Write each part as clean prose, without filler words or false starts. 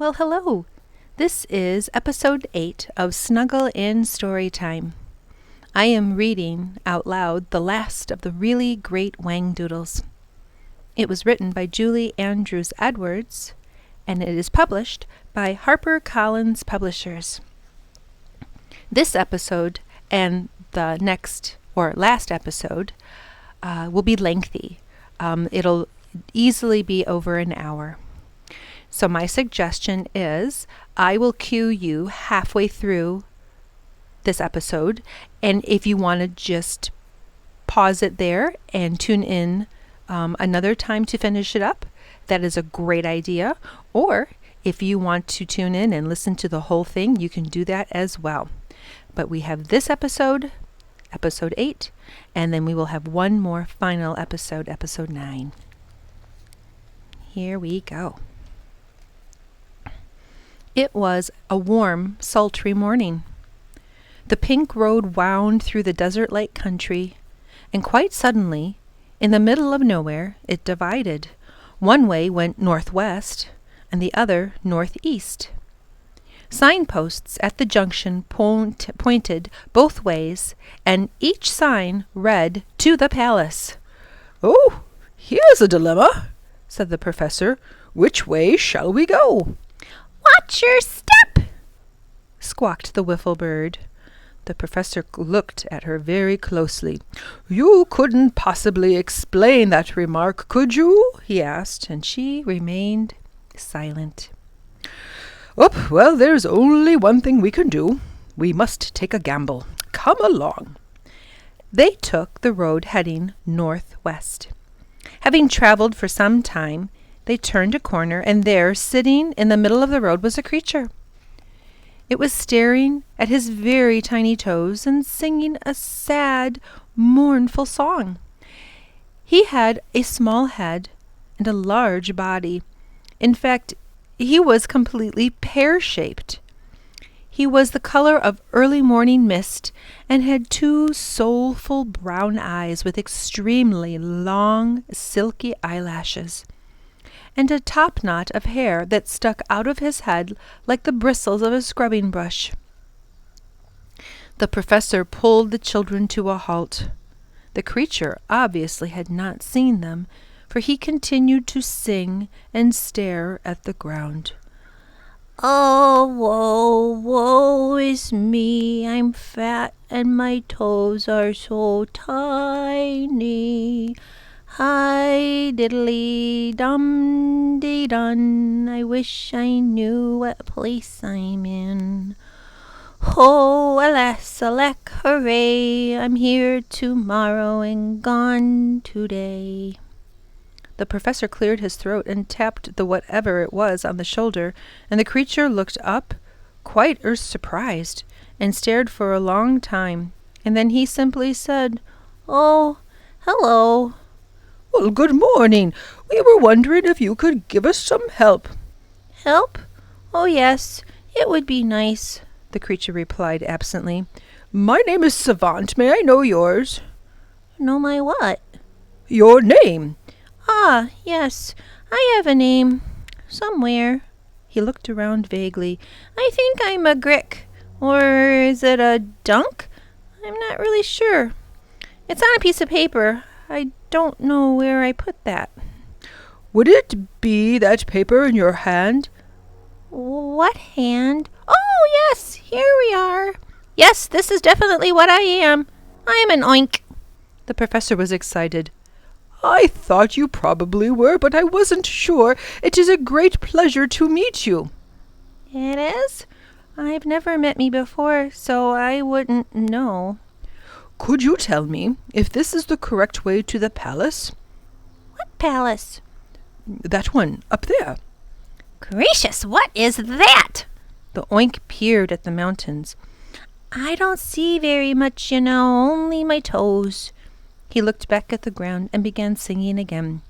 Well, hello. This is episode 8 of Snuggle in Storytime. I am reading out loud the last of the Really Great Whangdoodles. It was written by Julie Andrews Edwards, and it is published by HarperCollins Publishers. This episode and the next or last episode will be lengthy. It'll easily be over an hour. So my suggestion is I will cue you halfway through this episode, and if you want to just pause it there and tune in another time to finish it up, that is a great idea. Or if you want to tune in and listen to the whole thing, you can do that as well. But we have this episode, episode 8, and then we will have one more final episode, episode 9. Here we go. It was a warm, sultry morning. The pink road wound through the desert-like country, and quite suddenly, in the middle of nowhere, it divided. One way went northwest, and the other northeast. Signposts at the junction pointed both ways, and each sign read, "To the palace." "Oh, here's a dilemma," said the professor. "Which way shall we go?" "Watch your step!" squawked the wiffle bird. The professor looked at her very closely. "You couldn't possibly explain that remark, could you?" he asked, and she remained silent. "Oh, well, there's only one thing we can do. We must take a gamble. Come along." They took the road heading northwest. Having traveled for some time, they turned a corner, and there, sitting in the middle of the road, was a creature. It was staring at his very tiny toes and singing a sad, mournful song. He had a small head and a large body. In fact, he was completely pear-shaped. He was the color of early morning mist and had two soulful brown eyes with extremely long, silky eyelashes, and a topknot of hair that stuck out of his head like the bristles of a scrubbing brush. The professor pulled the children to a halt. The creature obviously had not seen them, for he continued to sing and stare at the ground. "Oh, woe is me, I'm fat and my toes are so tiny. Hi diddly dum dee dun, I wish I knew what place I'm in. Oh, alas, alack, hooray, I'm here tomorrow and gone today." The professor cleared his throat and tapped the whatever it was on the shoulder, and the creature looked up, quite surprised, and stared for a long time, and then he simply said, "Oh, hello." "Well, good morning. We were wondering if you could give us some help." "Help? Oh, yes, it would be nice," the creature replied absently. "My name is Savant. May I know yours?" "Know my what?" "Your name." "Ah, yes, I have a name. Somewhere." He looked around vaguely. "I think I'm a Grick. Or is it a Dunk? I'm not really sure. It's on a piece of paper. I don't know where I put that." "Would it be that paper in your hand?" "What hand? Oh, yes, here we are. Yes, this is definitely what I am. I'm an oink." The professor was excited. "I thought you probably were, but I wasn't sure. It is a great pleasure to meet you." "It is? I've never met me before, so I wouldn't know." "Could you tell me if this is the correct way to the palace?" "What palace?" "That one, up there." "Gracious, what is that?" The oink peered at the mountains. "I don't see very much, only my toes." He looked back at the ground and began singing again.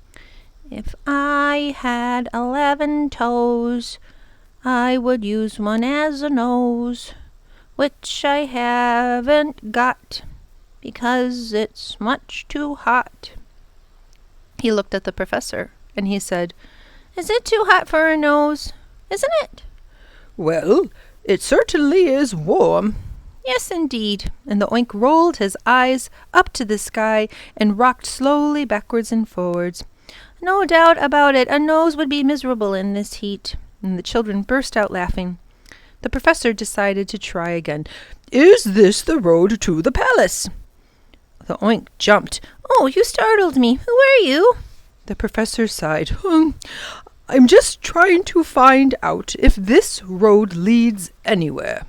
"If I had 11 toes, I would use one as a nose, which I haven't got, because it's much too hot." He looked at the professor, and he said, "Is it too hot for a nose?" isn't it? Well, it certainly is warm. Yes, indeed. And the oink rolled his eyes up to the sky and rocked slowly backwards and forwards. No doubt about it, a nose would be miserable in this heat. And the children burst out laughing. The professor decided to try again. Is this the road to the palace? The oink jumped. Oh, you startled me. Who are you? The professor sighed. I'm just trying to find out if this road leads anywhere.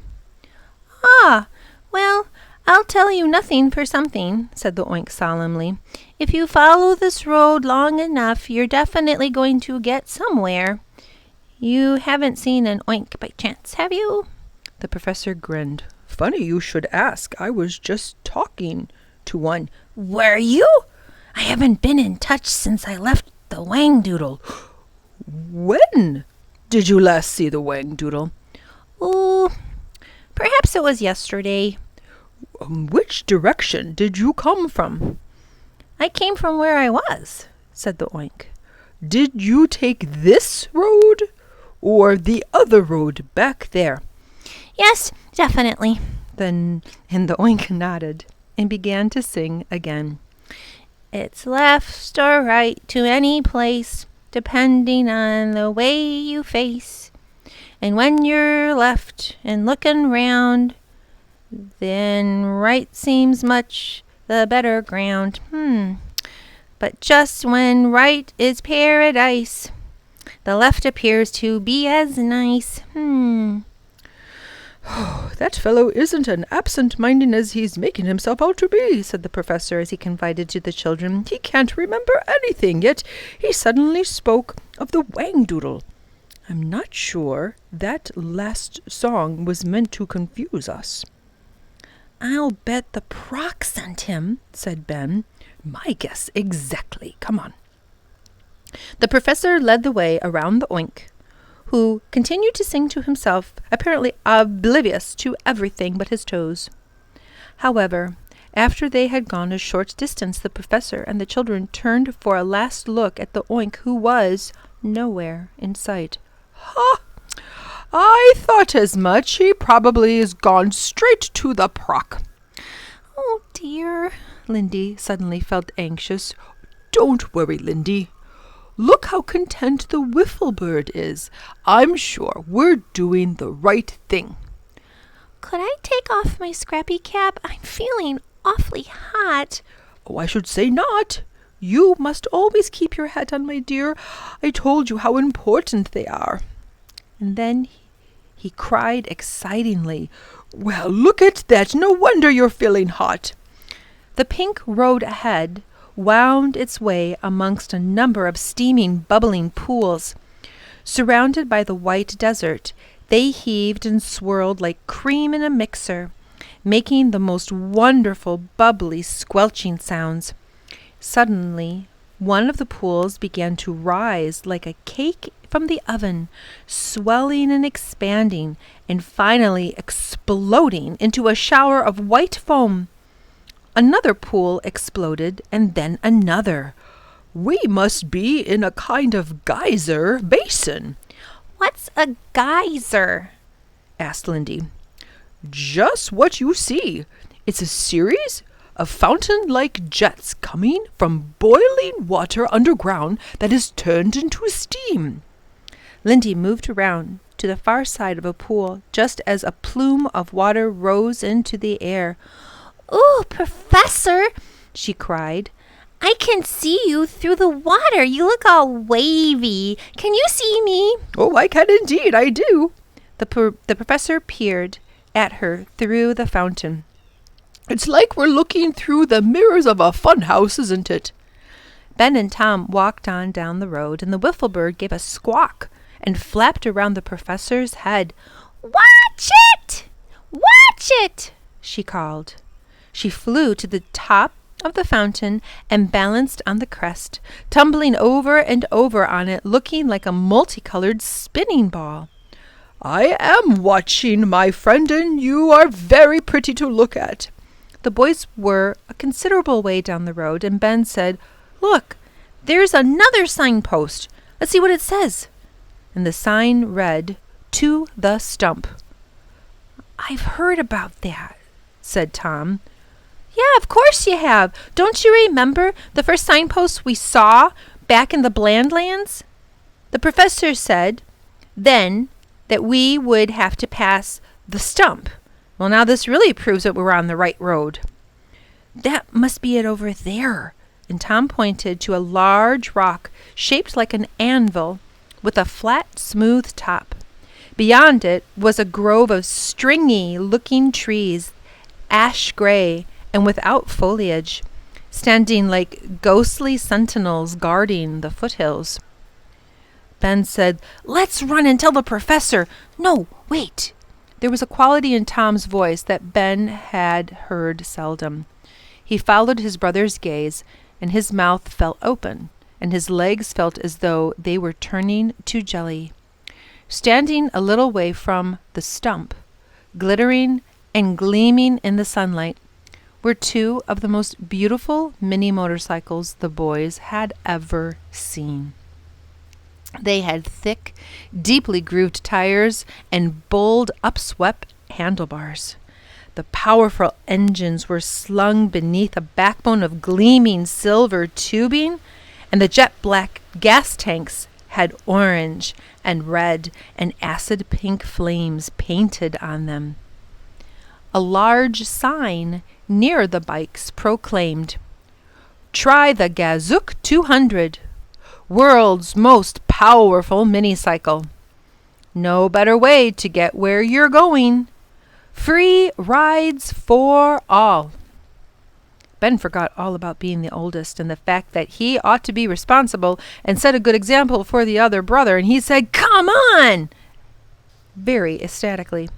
Ah, well, I'll tell you nothing for something, said the oink solemnly. If you follow this road long enough, you're definitely going to get somewhere. You haven't seen an oink by chance, have you? The professor grinned. Funny you should ask. I was just talking to one. Were you? I haven't been in touch since I left the Whangdoodle. When did you last see the Whangdoodle? Oh, perhaps it was yesterday. Which direction did you come from? I came from where I was, said the oink. Did you take this road or the other road back there? Yes, definitely. And the oink nodded and began to sing again. It's left or right to any place, depending on the way you face. And when you're left and looking round, then right seems much the better ground. But just when right is paradise, the left appears to be as nice. That fellow isn't an absent-minded as he's making himself out to be, said the professor as he confided to the children. He can't remember anything, yet he suddenly spoke of the Whangdoodle. I'm not sure that last song was meant to confuse us. I'll bet the proc sent him, said Ben. My guess exactly. Come on. The professor led the way around the oink, who continued to sing to himself, apparently oblivious to everything but his toes. However, after they had gone a short distance, the professor and the children turned for a last look at the oink, who was nowhere in sight. Ha! I thought as much. He probably has gone straight to the proc. Oh, dear. Lindy suddenly felt anxious. Don't worry, Lindy. Look how content the wiffle bird is. I'm sure we're doing the right thing. Could I take off my scrappy cap? I'm feeling awfully hot. Oh, I should say not. You must always keep your hat on, my dear. I told you how important they are. And then he cried excitingly. Well, look at that. No wonder you're feeling hot. The pink road ahead wound its way amongst a number of steaming, bubbling pools. Surrounded by the white desert, they heaved and swirled like cream in a mixer, making the most wonderful, bubbly, squelching sounds. Suddenly, one of the pools began to rise like a cake from the oven, swelling and expanding, and finally exploding into a shower of white foam. Another pool exploded, and then another. We must be in a kind of geyser basin. What's a geyser? asked Lindy. Just what you see. It's a series of fountain-like jets coming from boiling water underground that is turned into steam. Lindy moved around to the far side of a pool just as a plume of water rose into the air. "Ooh, Professor," she cried. "I can see you through the water. You look all wavy. Can you see me?" "Oh, I can indeed. I do." The professor peered at her through the fountain. "It's like we're looking through the mirrors of a fun house, isn't it?" Ben and Tom walked on down the road, and the wiffle bird gave a squawk and flapped around the professor's head. "Watch it! Watch it!" she called. She flew to the top of the fountain and balanced on the crest, tumbling over and over on it, looking like a multicolored spinning ball. "I am watching, my friend, and you are very pretty to look at." The boys were a considerable way down the road, and Ben said, "Look, there's another signpost. Let's see what it says." and the sign read, "To the Stump." "I've heard about that," said Tom. "Yeah, of course you have. Don't you remember the first signpost we saw back in the Blandlands? The professor said then that we would have to pass the stump. Well, now this really proves that we're on the right road." "That must be it over there." And Tom pointed to a large rock shaped like an anvil with a flat, smooth top. Beyond it was a grove of stringy-looking trees, ash gray and without foliage, standing like ghostly sentinels guarding the foothills. Ben said, "Let's run and tell the professor." "No, wait." There was a quality in Tom's voice that Ben had heard seldom. He followed his brother's gaze, and his mouth fell open, and his legs felt as though they were turning to jelly. Standing a little way from the stump, glittering and gleaming in the sunlight, were two of the most beautiful mini motorcycles the boys had ever seen. They had thick, deeply grooved tires and bold, upswept handlebars. The powerful engines were slung beneath a backbone of gleaming silver tubing, and the jet-black gas tanks had orange and red and acid pink flames painted on them. A large sign near the bikes proclaimed, "Try the Gazook 200, world's most powerful minicycle. No better way to get where you're going. Free rides for all." Ben forgot all about being the oldest and the fact that he ought to be responsible and set a good example for the other brother, and he said, "Come on!" very ecstatically.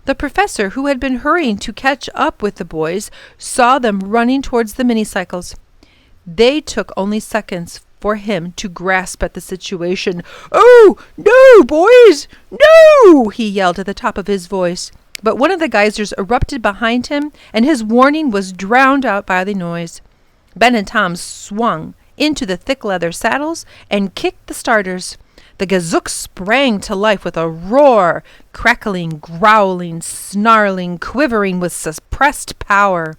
The professor, who had been hurrying to catch up with the boys, saw them running towards the minicycles. They took only seconds for him to grasp at the situation. "Oh, no, boys, no!" he yelled at the top of his voice. But one of the geysers erupted behind him, and his warning was drowned out by the noise. Ben and Tom swung into the thick leather saddles and kicked the starters. The Gazook sprang to life with a roar, crackling, growling, snarling, quivering with suppressed power.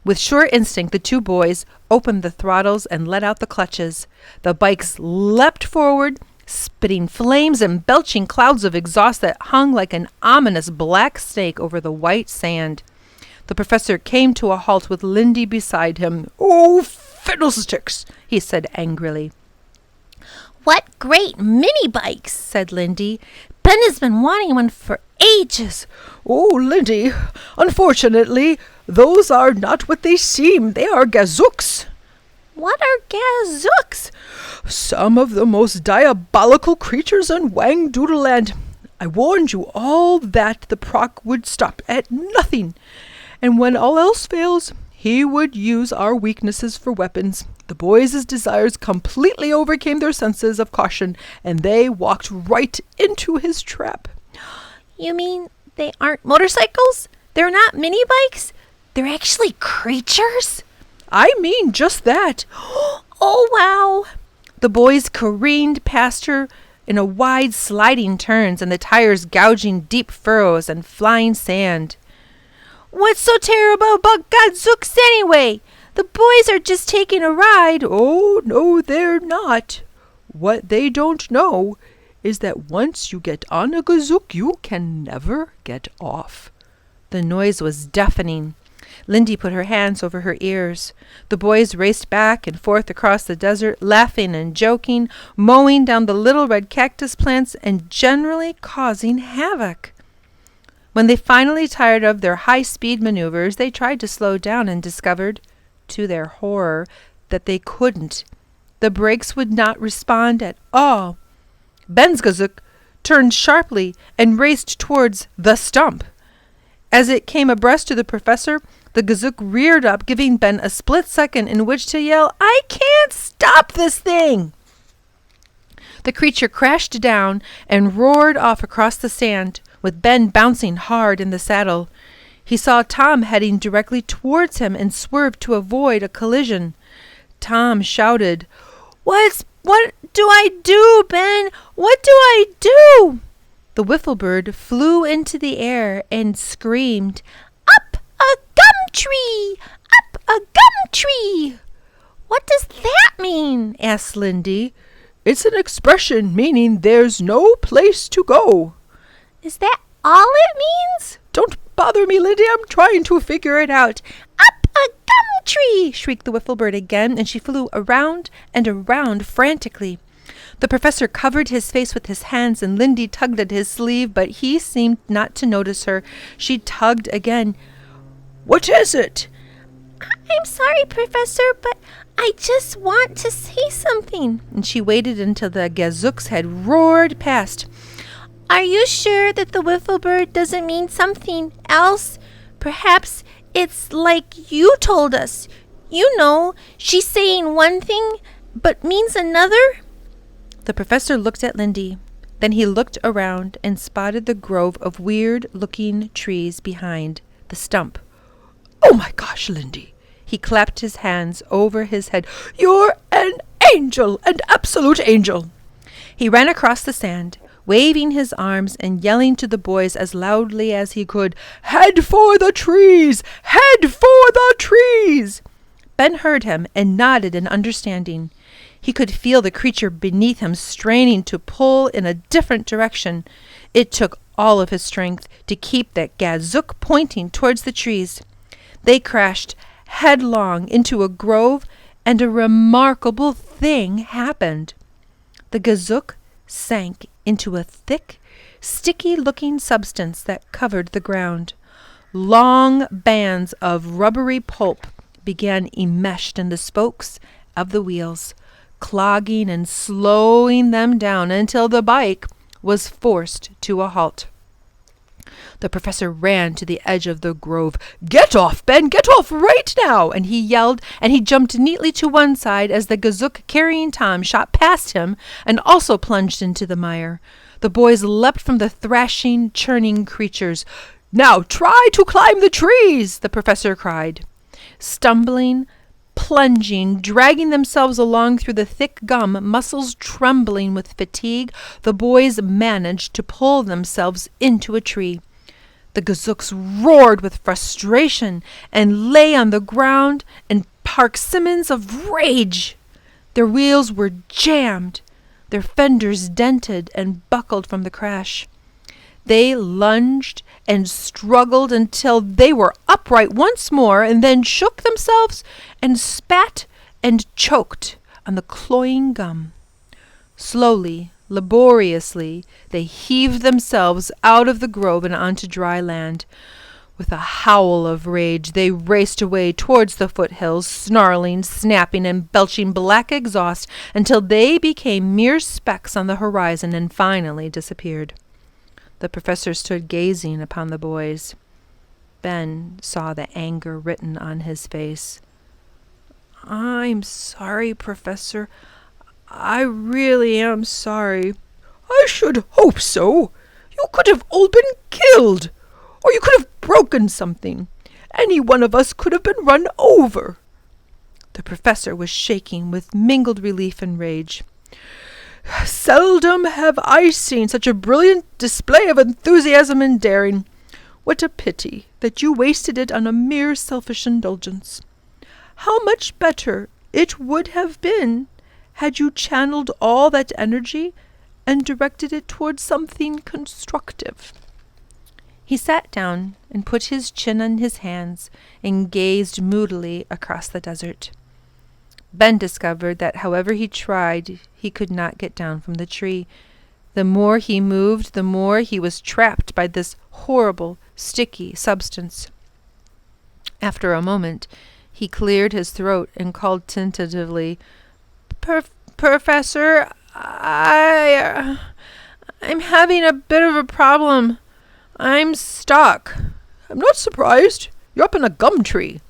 With sure instinct, the two boys opened the throttles and let out the clutches. The bikes leapt forward, spitting flames and belching clouds of exhaust that hung like an ominous black snake over the white sand. The professor came to a halt with Lindy beside him. "Oh, fiddlesticks!" he said angrily. "What great mini bikes," said Lindy. "Ben has been wanting one for ages." "Oh, Lindy, unfortunately, those are not what they seem. They are Gazooks." "What are Gazooks?" "Some of the most diabolical creatures in Whangdoodleland. I warned you all that the proc would stop at nothing, and when all else fails, he would use our weaknesses for weapons. The boys' desires completely overcame their senses of caution, and they walked right into his trap." "You mean they aren't motorcycles? They're not mini bikes? They're actually creatures?" "I mean just that." "Oh, wow." The boys careened past her in a wide sliding turns, and the tires gouging deep furrows and flying sand. "What's so terrible about Gazooks anyway? The boys are just taking a ride." "Oh, no, they're not. What they don't know is that once you get on a Gazook, you can never get off." The noise was deafening. Lindy put her hands over her ears. The boys raced back and forth across the desert, laughing and joking, mowing down the little red cactus plants, and generally causing havoc. When they finally tired of their high-speed maneuvers, they tried to slow down and discovered, to their horror, that they couldn't. The brakes would not respond at all. Ben's Gazook turned sharply and raced towards the stump. As it came abreast to the professor, the Gazook reared up, giving Ben a split second in which to yell, "I can't stop this thing!" The creature crashed down and roared off across the sand, with Ben bouncing hard in the saddle. He saw Tom heading directly towards him and swerved to avoid a collision. Tom shouted, "What's What do I do, Ben? What do I do? The wiffle bird flew into the air and screamed, Up a gum tree! Up a gum tree! What does that mean? Asked Lindy. It's an expression meaning there's no place to go. Is that all it means? Don't bother me, Lindy. I'm trying to figure it out. Up a gum tree! Shrieked the wiffle bird again, and she flew around and around frantically. The professor covered his face with his hands, and Lindy tugged at his sleeve, but he seemed not to notice her. She tugged again. What is it? I'm sorry, Professor, but I just want to say something. And she waited until the gazooks had roared past. Are you sure that the wiffle bird doesn't mean something else? Perhaps it's like you told us. You know, she's saying one thing, but means another? The professor looked at Lindy. Then he looked around and spotted the grove of weird-looking trees behind the stump. Oh, my gosh, Lindy. He clapped his hands over his head. You're an angel, an absolute angel. He ran across the sand, waving his arms and yelling to the boys as loudly as he could, Head for the trees! Head for the trees! Ben heard him and nodded in understanding. He could feel the creature beneath him straining to pull in a different direction. It took all of his strength to keep that gazook pointing towards the trees. They crashed headlong into a grove, and a remarkable thing happened. The gazook sank into a thick, sticky-looking substance that covered the ground. Long bands of rubbery pulp began enmeshed in the spokes of the wheels, clogging and slowing them down until the bike was forced to a halt. The professor ran to the edge of the grove. Get off, Ben! Get off right now! And he yelled, and he jumped neatly to one side as the gazook carrying Tom shot past him and also plunged into the mire. The boys leapt from the thrashing, churning creatures. Now try to climb the trees, the professor cried. Stumbling, plunging, dragging themselves along through the thick gum, muscles trembling with fatigue, the boys managed to pull themselves into a tree. The gazooks roared with frustration and lay on the ground in paroxysms of rage. Their wheels were jammed, their fenders dented and buckled from the crash. They lunged and struggled until they were upright once more, and then shook themselves and spat and choked on the cloying gum. Slowly, laboriously, they heaved themselves out of the grove and onto dry land. With a howl of rage, they raced away towards the foothills, snarling, snapping, and belching black exhaust until they became mere specks on the horizon and finally disappeared. The professor stood gazing upon the boys. Ben saw the anger written on his face. I'm sorry, Professor. I really am sorry. I should hope so. You could have all been killed, or you could have broken something. Any one of us could have been run over. The professor was shaking with mingled relief and rage. Seldom have I seen such a brilliant display of enthusiasm and daring. What a pity that you wasted it on a mere selfish indulgence. How much better it would have been had you channeled all that energy and directed it towards something constructive. He sat down and put his chin on his hands and gazed moodily across the desert. Ben discovered that however he tried, he could not get down from the tree. The more he moved, the more he was trapped by this horrible, sticky substance. After a moment, he cleared his throat and called tentatively, Professor, I'm having a bit of a problem. I'm stuck. I'm not surprised. You're up in a gum tree.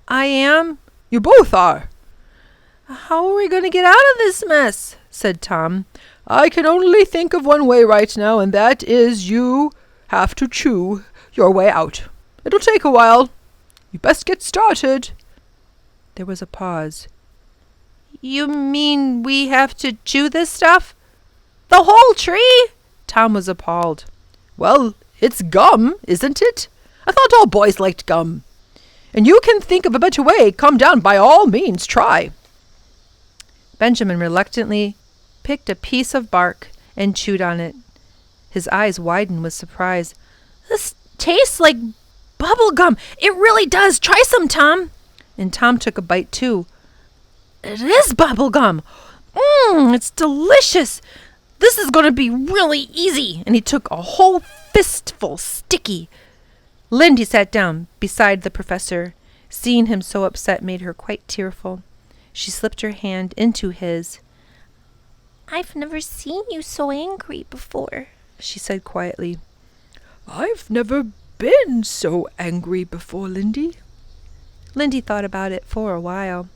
I am? You both are. How are we going to get out of this mess? Said Tom. I can only think of one way right now, and that is you have to chew your way out. It'll take a while. You best get started. There was a pause. You mean we have to chew this stuff? The whole tree? Tom was appalled. Well, it's gum, isn't it? I thought all boys liked gum. And you can think of a better way. Come down, by all means, try. Benjamin reluctantly picked a piece of bark and chewed on it. His eyes widened with surprise. This tastes like bubble gum. It really does. Try some, Tom. And Tom took a bite, too. It is bubble gum. It's delicious. This is going to be really easy. And he took a whole fistful sticky. Lindy sat down beside the professor. Seeing him so upset made her quite tearful. She slipped her hand into his. I've never seen you so angry before, she said quietly. I've never been so angry before, Lindy. Lindy thought about it for a while.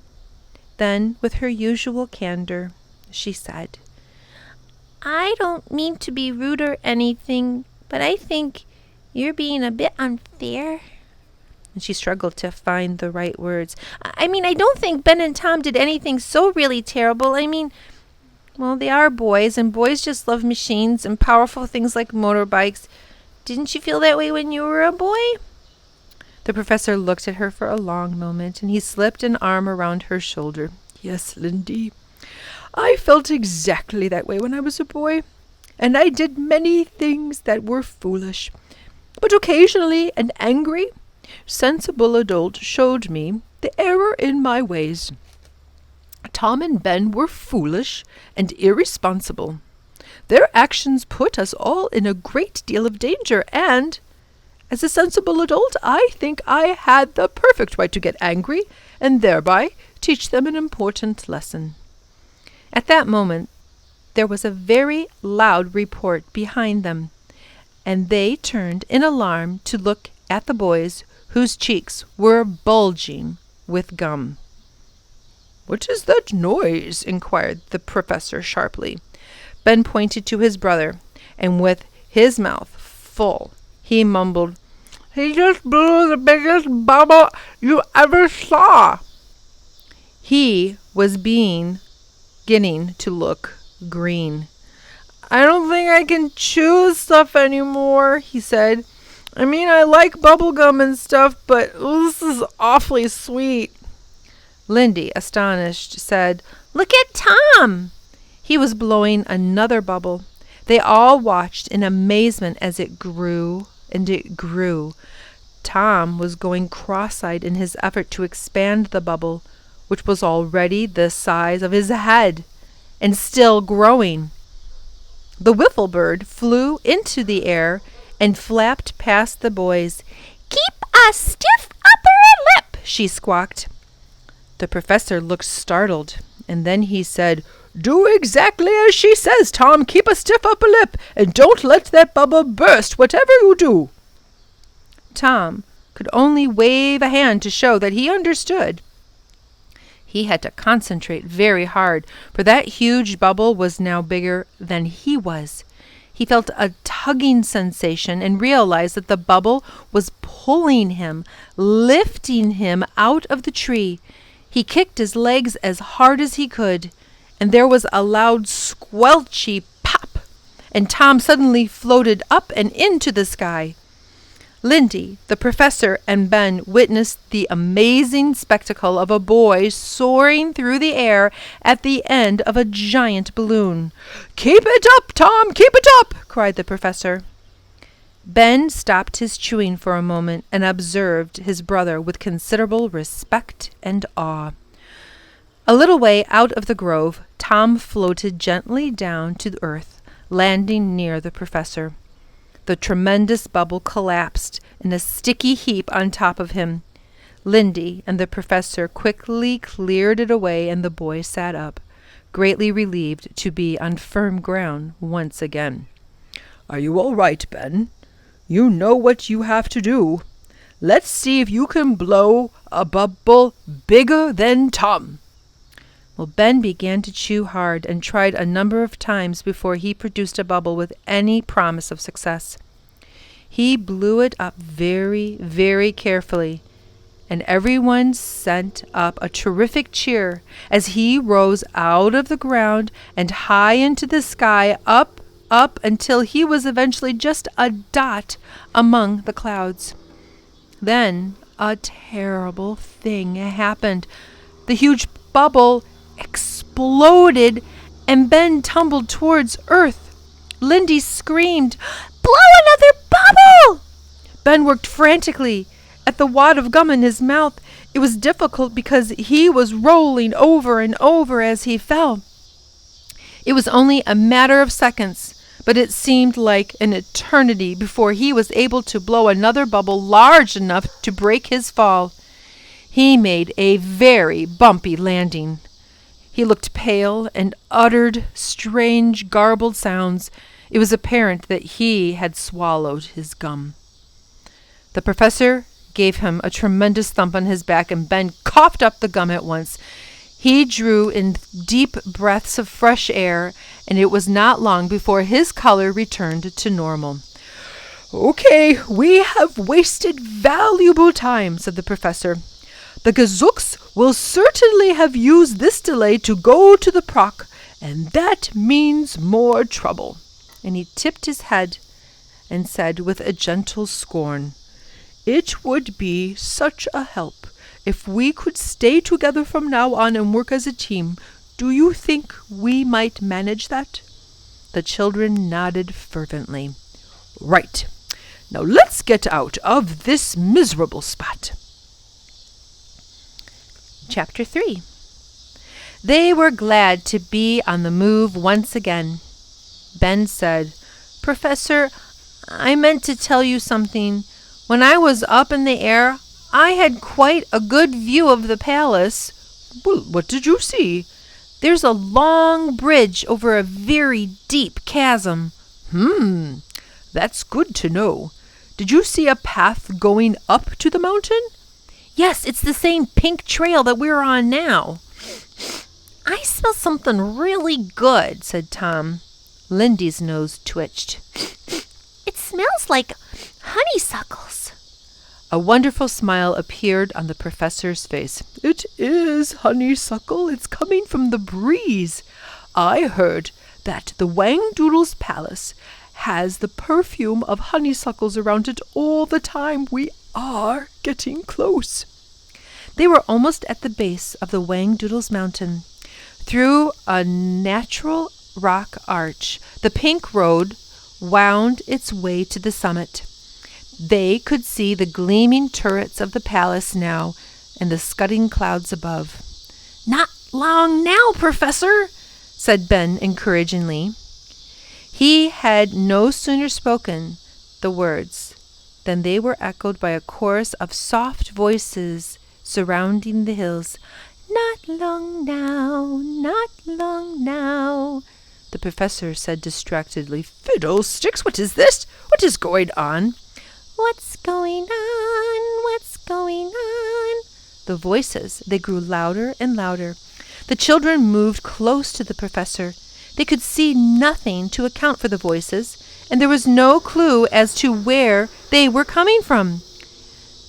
Then, with her usual candor, she said, I don't mean to be rude or anything, but I think you're being a bit unfair. And she struggled to find the right words. I don't think Ben and Tom did anything so really terrible. Well, they are boys, and boys just love machines and powerful things like motorbikes. Didn't you feel that way when you were a boy? The professor looked at her for a long moment, and he slipped an arm around her shoulder. Yes, Lindy, I felt exactly that way when I was a boy, and I did many things that were foolish. But occasionally an angry, sensible adult showed me the error in my ways. Tom and Ben were foolish and irresponsible. Their actions put us all in a great deal of danger, and as a sensible adult, I think I had the perfect right to get angry and thereby teach them an important lesson. At that moment, there was a very loud report behind them, and they turned in alarm to look at the boys whose cheeks were bulging with gum. What is that noise? Inquired the professor sharply. Ben pointed to his brother, and with his mouth full, he mumbled, He just blew the biggest bubble you ever saw. He was beginning to look green. I don't think I can chew stuff anymore, he said. I like bubblegum and stuff, but this is awfully sweet. Lindy, astonished, said, Look at Tom! He was blowing another bubble. They all watched in amazement as it grew and it grew. Tom was going cross-eyed in his effort to expand the bubble, which was already the size of his head, and still growing. The wiffle bird flew into the air and flapped past the boys. Keep a stiff upper lip, she squawked. The professor looked startled, and then he said, Do exactly as she says, Tom. Keep a stiff upper lip, and don't let that bubble burst, whatever you do. Tom could only wave a hand to show that he understood. He had to concentrate very hard, for that huge bubble was now bigger than he was. He felt a tugging sensation and realized that the bubble was pulling him, lifting him out of the tree. He kicked his legs as hard as he could, and there was a loud squelchy pop, and Tom suddenly floated up and into the sky. Lindy, the professor, and Ben witnessed the amazing spectacle of a boy soaring through the air at the end of a giant balloon. Keep it up, Tom! Keep it up! Cried the professor. Ben stopped his chewing for a moment and observed his brother with considerable respect and awe. A little way out of the grove, Tom floated gently down to the earth, landing near the professor. The tremendous bubble collapsed in a sticky heap on top of him. Lindy and the professor quickly cleared it away, and the boy sat up, greatly relieved to be on firm ground once again. Are you all right, Ben? You know what you have to do. Let's see if you can blow a bubble bigger than Tom. Well, Ben began to chew hard and tried a number of times before he produced a bubble with any promise of success. He blew it up very, very carefully, and everyone sent up a terrific cheer as he rose out of the ground and high into the sky, up, up, until he was eventually just a dot among the clouds. Then a terrible thing happened. The huge bubble exploded and Ben tumbled towards Earth. Lindy screamed, "Blow another bubble!" Ben worked frantically at the wad of gum in his mouth. It was difficult because he was rolling over and over as he fell. It was only a matter of seconds, but it seemed like an eternity before he was able to blow another bubble large enough to break his fall. He made a very bumpy landing. He looked pale and uttered strange, garbled sounds. It was apparent that he had swallowed his gum. The professor gave him a tremendous thump on his back, and Ben coughed up the gum at once. He drew in deep breaths of fresh air, and it was not long before his color returned to normal. "Okay, we have wasted valuable time," said the professor. "The Gazooks will certainly have used this delay to go to the Proc, and that means more trouble." And he tipped his head and said with a gentle scorn, "It would be such a help if we could stay together from now on and work as a team. Do you think we might manage that?" The children nodded fervently. "Right. Now let's get out of this miserable spot." Chapter 3. They were glad to be on the move once again. Ben said, "Professor, I meant to tell you something. When I was up in the air, I had quite a good view of the palace." "Well, what did you see?" "There's a long bridge over a very deep chasm." That's good to know. Did you see a path going up to the mountain?" "Yes, it's the same pink trail that we're on now." "I smell something really good," said Tom. Lindy's nose twitched. It smells like honeysuckles." A wonderful smile appeared on the professor's face. "It is honeysuckle. It's coming from the breeze. I heard that the Whangdoodles Palace has the perfume of honeysuckles around it all the time. We are getting close." They were almost at the base of the Whangdoodles Mountain. Through a natural rock arch, the pink road wound its way to the summit. They could see the gleaming turrets of the palace now and the scudding clouds above. "Not long now, Professor," said Ben encouragingly. He had no sooner spoken the words than they were echoed by a chorus of soft voices surrounding the hills. "Not long now, not long now," the professor said distractedly. "Fiddlesticks, what is this? What is going on?" "What's going on? What's going on?" The voices, they grew louder and louder. The children moved close to the professor. They could see nothing to account for the voices, and there was no clue as to where they were coming from.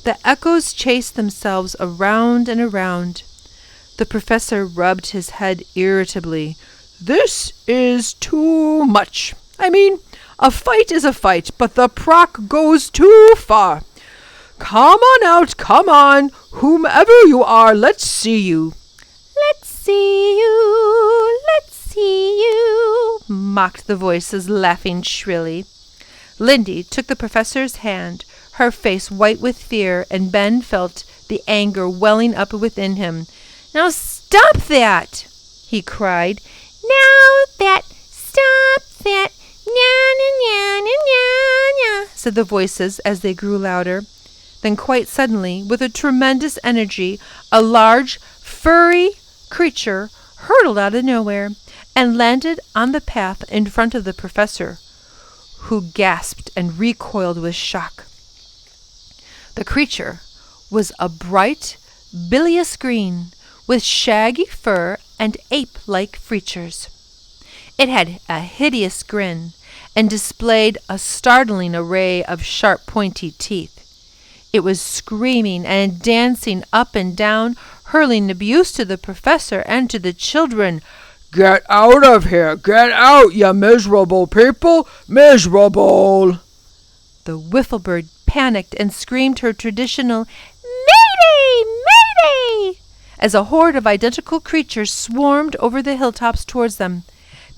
The echoes chased themselves around and around. The professor rubbed his head irritably. "This is too much. I mean, a fight is a fight, but the Proc goes too far. Come on out, come on. Whomever you are, let's see you." "Let's see you, let's see you," mocked the voices, laughing shrilly. Lindy took the professor's hand, her face white with fear, and Ben felt the anger welling up within him. "Now stop that!" he cried. Stop that, nya, said the voices as they grew louder. Then quite suddenly, with a tremendous energy, a large, furry creature hurtled out of nowhere and landed on the path in front of the professor, who gasped and recoiled with shock. The creature was a bright, bilious green, with shaggy fur and ape-like features. It had a hideous grin and displayed a startling array of sharp, pointy teeth. It was screaming and dancing up and down, hurling abuse to the professor and to the children. "Get out of here! Get out, you miserable people! Miserable!" The wiffle bird panicked and screamed her traditional "Mayday! Mayday!" as a horde of identical creatures swarmed over the hilltops towards them.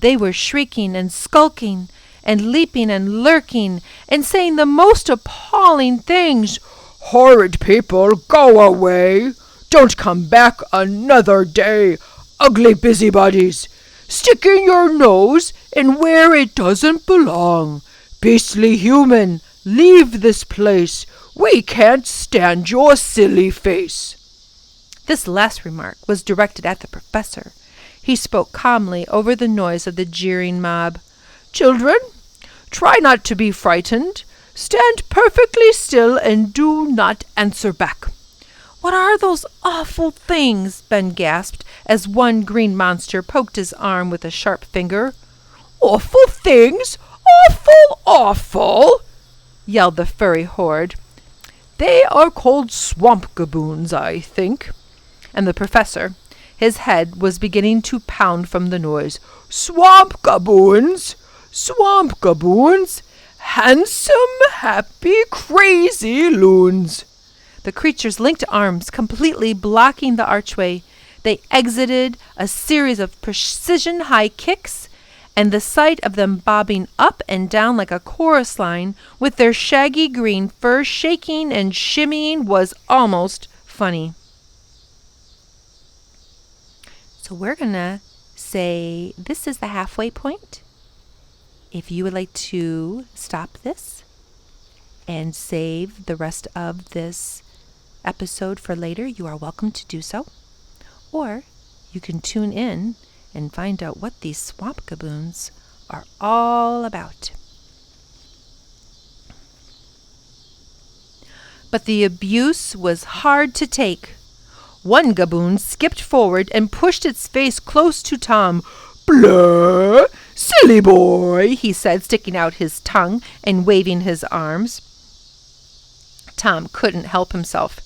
They were shrieking and skulking and leaping and lurking and saying the most appalling things. "Horrid people, go away! Don't come back another day! Ugly busybodies! Sticking your nose in where it doesn't belong! Beastly human, leave this place! We can't stand your silly face!" This last remark was directed at the professor. He spoke calmly over the noise of the jeering mob. "Children, try not to be frightened. Stand perfectly still and do not answer back." "What are those awful things?" Ben gasped as one green monster poked his arm with a sharp finger. "Awful things? Awful, awful!" yelled the furry horde. "They are called swamp gaboons, I think." And the professor, his head was beginning to pound from the noise. "Swamp gaboons! Swamp gaboons! Handsome, happy, crazy loons!" The creatures linked arms, completely blocking the archway. They exited a series of precision high kicks, and the sight of them bobbing up and down like a chorus line with their shaggy green fur shaking and shimmying was almost funny. So we're going to say this is the halfway point. If you would like to stop this and save the rest of this episode for later, you are welcome to do so. Or you can tune in and find out what these swamp gaboons are all about. But the abuse was hard to take. One gaboon skipped forward and pushed its face close to Tom. "Blah! Silly boy!" he said, sticking out his tongue and waving his arms. Tom couldn't help himself.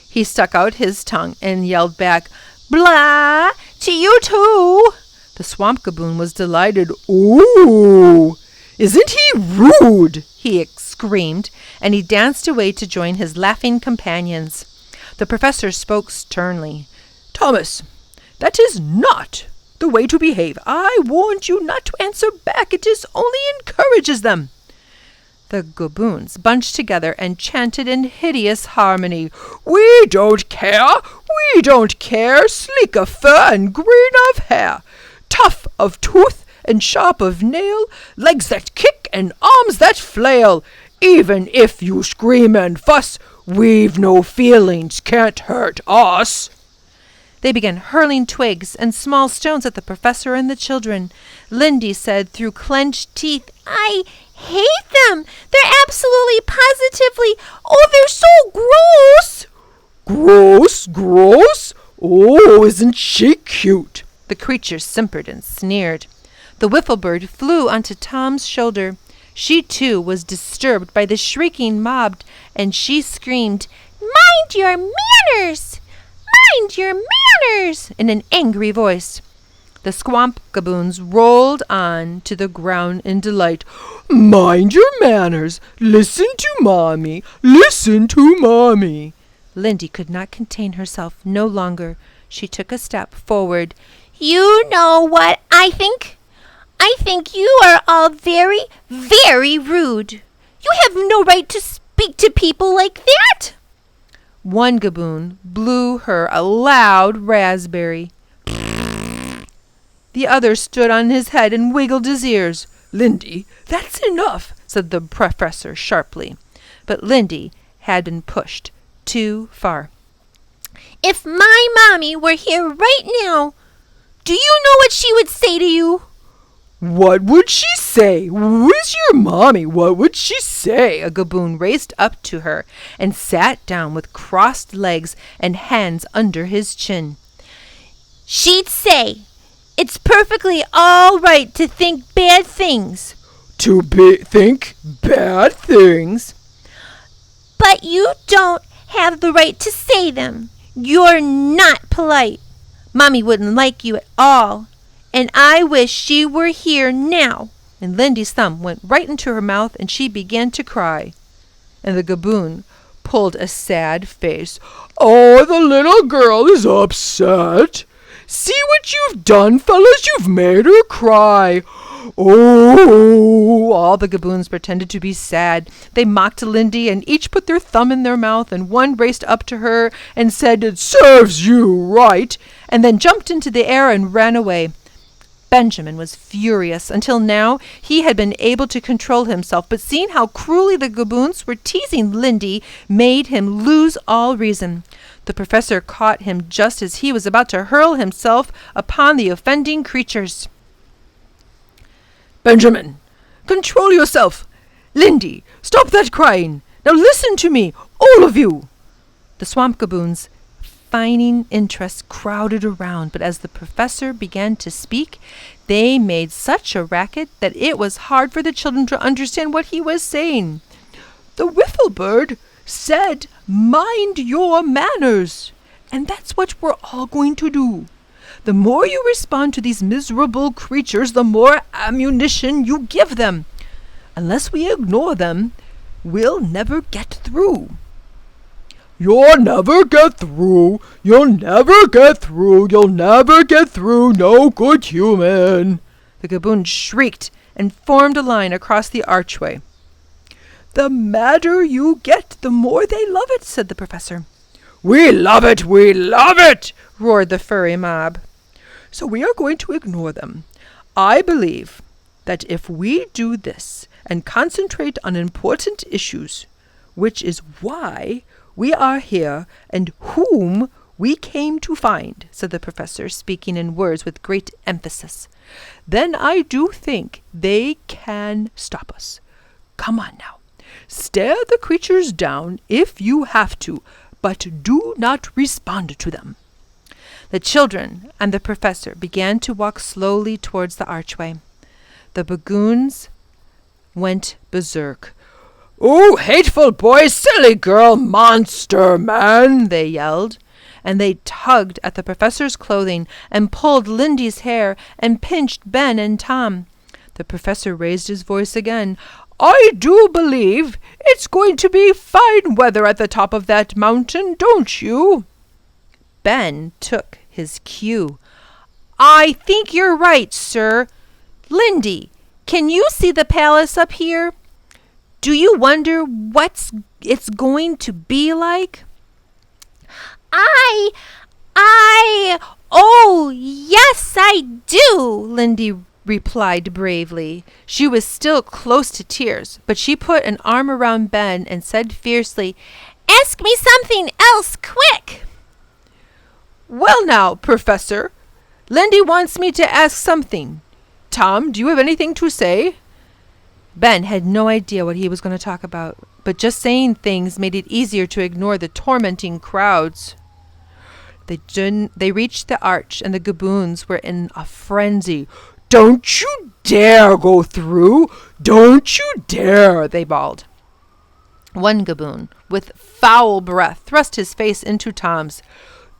He stuck out his tongue and yelled back, "Blah! To you too!" The swamp gaboon was delighted. "Ooh! Isn't he rude?" he screamed, and he danced away to join his laughing companions. The professor spoke sternly. "Thomas, that is not the way to behave. I warned you not to answer back. It only encourages them." The gaboons bunched together and chanted in hideous harmony. "We don't care! We don't care! Sleek of fur and green of hair, tough of tooth and sharp of nail, legs that kick and arms that flail. Even if you scream and fuss, we've no feelings, can't hurt us." They began hurling twigs and small stones at the professor and the children. Lindy said through clenched teeth, "I hate them. They're absolutely positively, they're so gross." "Gross, gross? Oh, isn't she cute?" The creatures simpered and sneered. The wiffle bird flew onto Tom's shoulder. She too was disturbed by the shrieking mob, and she screamed, "Mind your manners! Mind your manners!" in an angry voice. The swamp gaboons rolled on to the ground in delight. "Mind your manners! Listen to Mommy! Listen to Mommy!" Lindy could not contain herself no longer. She took a step forward. "You know what I think? I think you are all very, very rude. You have no right to speak to people like that." One gaboon blew her a loud raspberry. The other stood on his head and wiggled his ears. "Lindy, that's enough," said the professor sharply. But Lindy had been pushed too far. "If my mommy were here right now, do you know what she would say to you?" "What would she say? Who's your mommy? What would she say?" A gaboon raced up to her and sat down with crossed legs and hands under his chin. "She'd say, it's perfectly all right to think bad things." "To think bad things?" But you don't have the right to say them. You're not polite. Mommy wouldn't like you at all. And I wish she were here now. And Lindy's thumb went right into her mouth, and she began to cry. And the gaboon pulled a sad face. Oh, the little girl is upset. See what you've done, fellas. You've made her cry. Oh, all the gaboons pretended to be sad. They mocked Lindy, and each put their thumb in their mouth, and one raced up to her and said, it serves you right, and then jumped into the air and ran away. Benjamin was furious. Until now, he had been able to control himself, but seeing how cruelly the gaboons were teasing Lindy made him lose all reason. The professor caught him just as he was about to hurl himself upon the offending creatures. Benjamin, control yourself. Lindy, stop that crying. Now listen to me, all of you. The swamp gaboons, feigning interest, crowded around, but as the professor began to speak, they made such a racket that it was hard for the children to understand what he was saying. The wiffle bird said, mind your manners, and that's what we're all going to do. The more you respond to these miserable creatures, the more ammunition you give them. Unless we ignore them, we'll never get through. You'll never get through. You'll never get through. You'll never get through, no good human. The gaboon shrieked and formed a line across the archway. The madder you get, the more they love it, said the professor. We love it, roared the furry mob. So we are going to ignore them. I believe that if we do this and concentrate on important issues, which is why we are here and whom we came to find, said the professor, speaking in words with great emphasis, then I do think they can stop us. Come on now. Stare the creatures down if you have to, but do not respond to them. The children and the professor began to walk slowly towards the archway. The baboons went berserk. Oh, hateful boy, silly girl, monster man, they yelled, and they tugged at the professor's clothing and pulled Lindy's hair and pinched Ben and Tom. The professor raised his voice again. I do believe it's going to be fine weather at the top of that mountain, don't you? Ben took his cue. I think you're right, sir. Lindy, can you see the palace up here? Do you wonder what it's going to be like? Oh, yes, I do, Lindy replied bravely. She was still close to tears, but she put an arm around Ben and said fiercely, Ask me something else, quick! Well now, Professor, Lindy wants me to ask something. Tom, do you have anything to say? Ben had no idea what he was going to talk about, but just saying things made it easier to ignore the tormenting crowds. They reached the arch, and the gaboons were in a frenzy. Don't you dare go through! Don't you dare! They bawled. One gaboon, with foul breath, thrust his face into Tom's.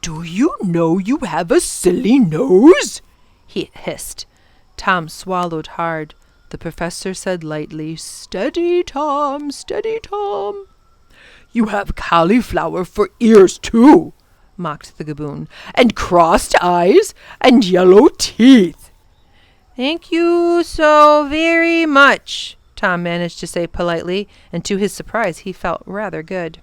Do you know you have a silly nose? He hissed. Tom swallowed hard. The professor said lightly, Steady, Tom, steady, Tom. You have cauliflower for ears, too, mocked the gaboon, and crossed eyes and yellow teeth. Thank you so very much, Tom managed to say politely, and to his surprise he felt rather good.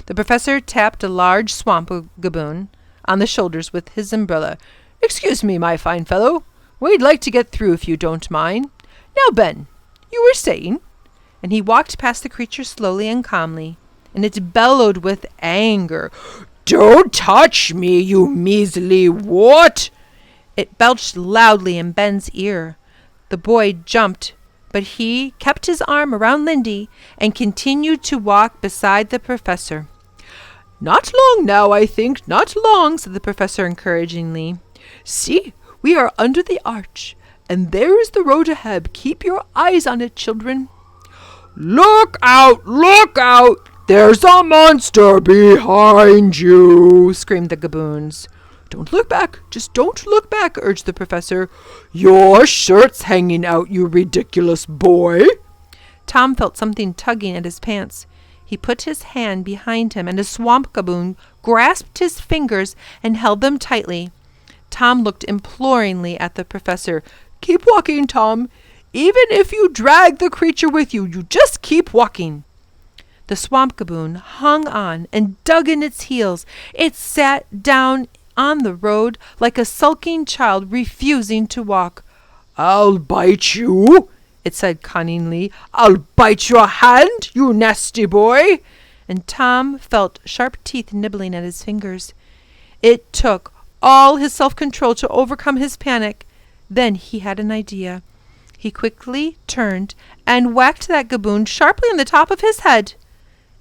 The professor tapped a large swamp gaboon on the shoulders with his umbrella. Excuse me, my fine fellow. We'd like to get through if you don't mind. Now, Ben, you were saying? And he walked past the creature slowly and calmly, and it bellowed with anger. Don't touch me, you measly what? It belched loudly in Ben's ear. The boy jumped, but he kept his arm around Lindy and continued to walk beside the professor. Not long now, I think, not long, said the professor encouragingly. See, we are under the arch, and there is the road ahead. Keep your eyes on it, children. Look out! Look out! "There's a monster behind you," screamed the gaboons. "Don't look back, just don't look back," urged the professor. "Your shirt's hanging out, you ridiculous boy." Tom felt something tugging at his pants. He put his hand behind him, and a swamp gaboon grasped his fingers and held them tightly. Tom looked imploringly at the professor. "Keep walking, Tom. Even if you drag the creature with you, you just keep walking." The swamp gaboon hung on and dug in its heels. It sat down on the road like a sulking child refusing to walk. "I'll bite you," it said cunningly. "I'll bite your hand, you nasty boy." And Tom felt sharp teeth nibbling at his fingers. It took all his self-control to overcome his panic. Then he had an idea. He quickly turned and whacked that gaboon sharply on the top of his head.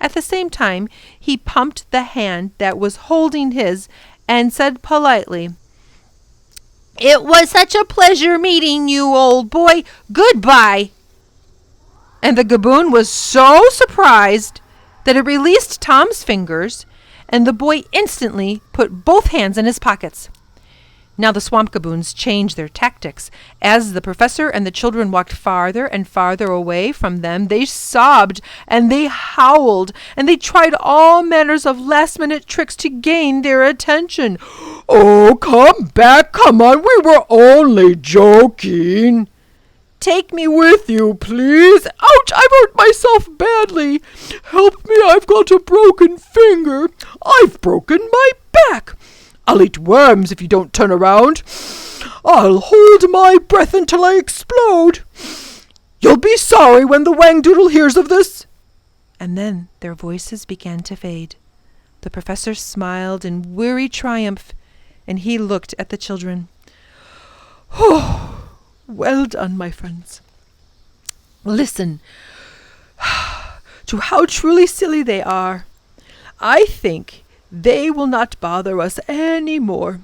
At the same time, he pumped the hand that was holding his and said politely, "It was such a pleasure meeting you, old boy. Goodbye." And the gaboon was so surprised that it released Tom's fingers, and the boy instantly put both hands in his pockets. Now the swamp gaboons changed their tactics. As the professor and the children walked farther and farther away from them, they sobbed and they howled, and they tried all manners of last-minute tricks to gain their attention. "Oh, come back, come on, we were only joking." "Take me "With you, please. Ouch, I've hurt myself badly. Help me, I've got a broken finger. I've broken my back. I'll eat worms if you don't turn around. I'll hold my breath until I explode. You'll be sorry when the Whangdoodle hears of this." And then their voices began to fade. The professor smiled in weary triumph, and he looked at the children. "Oh, well done, my friends. Listen to how truly silly they are. I think they will not bother us any more.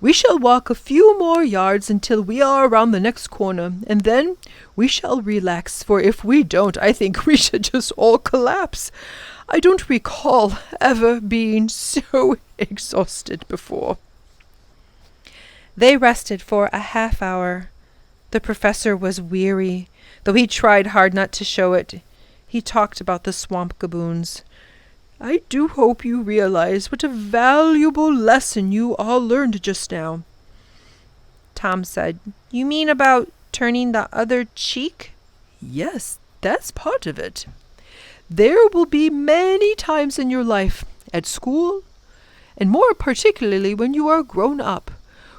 We shall walk a few more yards until we are around the next corner, and then we shall relax, for if we don't, I think we should just all collapse. I don't recall ever being so exhausted before." They rested for a half hour. The professor was weary, though he tried hard not to show it. He talked about the swamp gaboons. "I do hope you realize what a valuable lesson you all learned just now." Tom said, "You mean about turning the other cheek?" "Yes, that's part of it. There will be many times in your life, at school, and more particularly when you are grown up,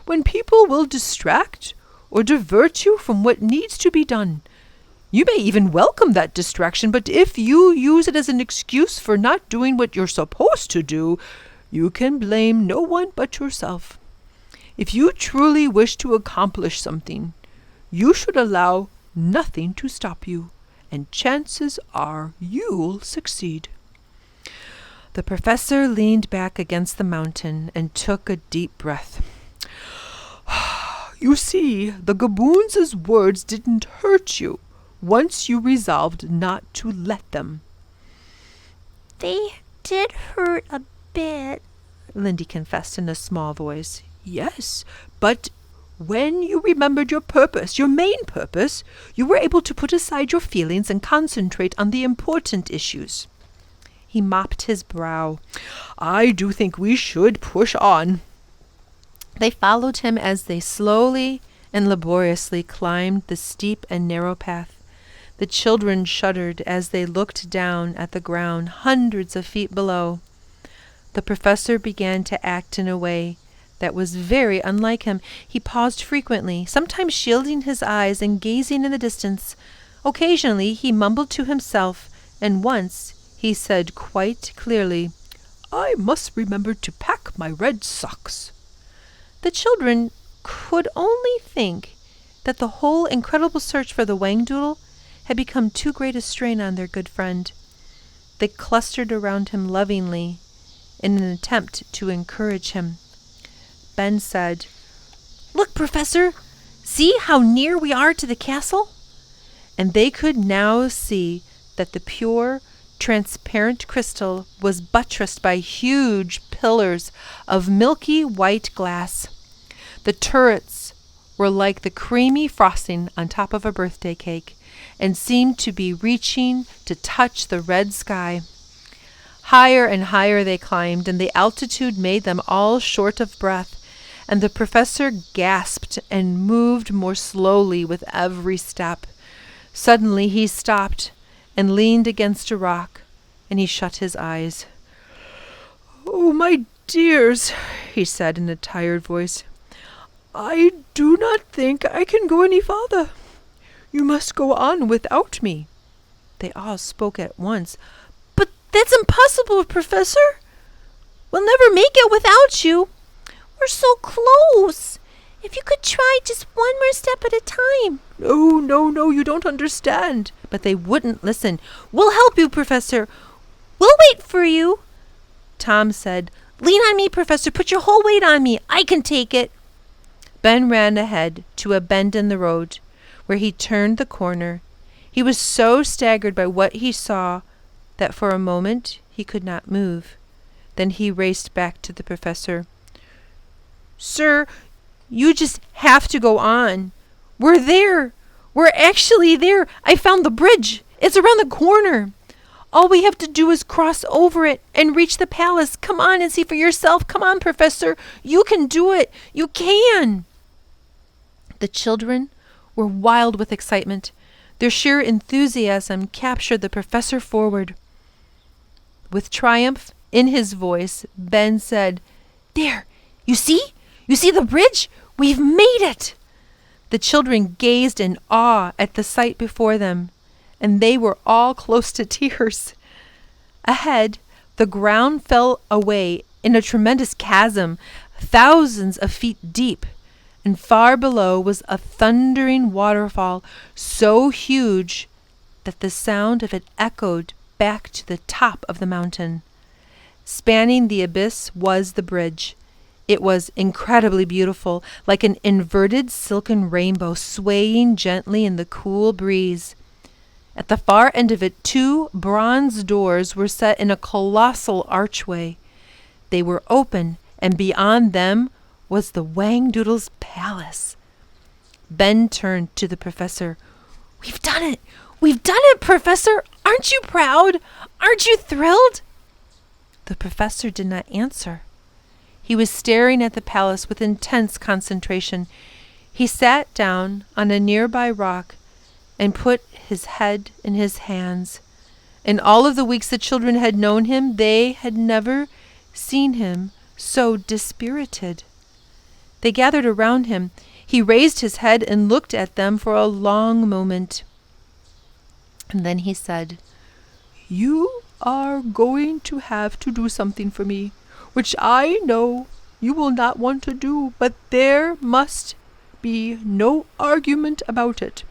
when people will distract or divert you from what needs to be done. You may even welcome that distraction, but if you use it as an excuse for not doing what you're supposed to do, you can blame no one but yourself. If you truly wish to accomplish something, you should allow nothing to stop you, and chances are you'll succeed." The professor leaned back against the mountain and took a deep breath. "You see, the gaboons' words didn't hurt you once you resolved not to let them." They did hurt a bit, Lindy confessed in a small voice. "Yes, but when you remembered your purpose, your main purpose, you were able to put aside your feelings and concentrate on the important issues." He mopped his brow. "I do think we should push on." They followed him as they slowly and laboriously climbed the steep and narrow path. The children shuddered as they looked down at the ground hundreds of feet below. The professor began to act in a way that was very unlike him. He paused frequently, sometimes shielding his eyes and gazing in the distance. Occasionally he mumbled to himself, and once he said quite clearly, "I must remember to pack my red socks." The children could only think that the whole incredible search for the Whangdoodle had become too great a strain on their good friend. They clustered around him lovingly in an attempt to encourage him. Ben said, "Look, Professor, see how near we are to the castle?" And they could now see that the pure, transparent crystal was buttressed by huge pillars of milky white glass. The turrets were like the creamy frosting on top of a birthday cake and seemed to be reaching to touch the red sky. Higher and higher they climbed, and the altitude made them all short of breath, and the professor gasped and moved more slowly with every step. Suddenly he stopped and leaned against a rock, and he shut his eyes. "Oh, my dears," he said in a tired voice, "I do not think I can go any farther. You must go on without me." They all spoke at once. But that's impossible, Professor. We'll never make it without you. We're so close. If you could try just one more step at a time. No, you don't understand. But they wouldn't listen. We'll help you, Professor. We'll wait for you. Tom said, Lean on me, Professor. Put your whole weight on me. I can take it. Ben ran ahead to a bend in the road, where he turned the corner. He was so staggered by what he saw that for a moment he could not move. Then he raced back to the professor. "Sir, you just have to go on. We're there. We're actually there. I found the bridge. It's around the corner. All we have to do is cross over it and reach the palace. Come on and see for yourself. Come on, Professor. You can do it. You can." The children were wild with excitement. Their sheer enthusiasm captured the professor forward. With triumph in his voice, Ben said, "There, you see? You see the bridge? We've made it!" The children gazed in awe at the sight before them, and they were all close to tears. Ahead, the ground fell away in a tremendous chasm, thousands of feet deep, and far below was a thundering waterfall so huge that the sound of it echoed back to the top of the mountain. Spanning the abyss was the bridge. It was incredibly beautiful, like an inverted silken rainbow swaying gently in the cool breeze. At the far end of it, 2 bronze doors were set in a colossal archway. They were open, and beyond them was the Whangdoodles' palace. Ben turned to the professor. "We've done it! We've done it, Professor! Aren't you proud? Aren't you thrilled?" The professor did not answer. He was staring at the palace with intense concentration. He sat down on a nearby rock and put his head in his hands. In all of the weeks the children had known him, they had never seen him so dispirited. They gathered around him. He raised his head and looked at them for a long moment. And then he said, "You are going to have to do something for me, which I know you will not want to do, but there must be no argument about it.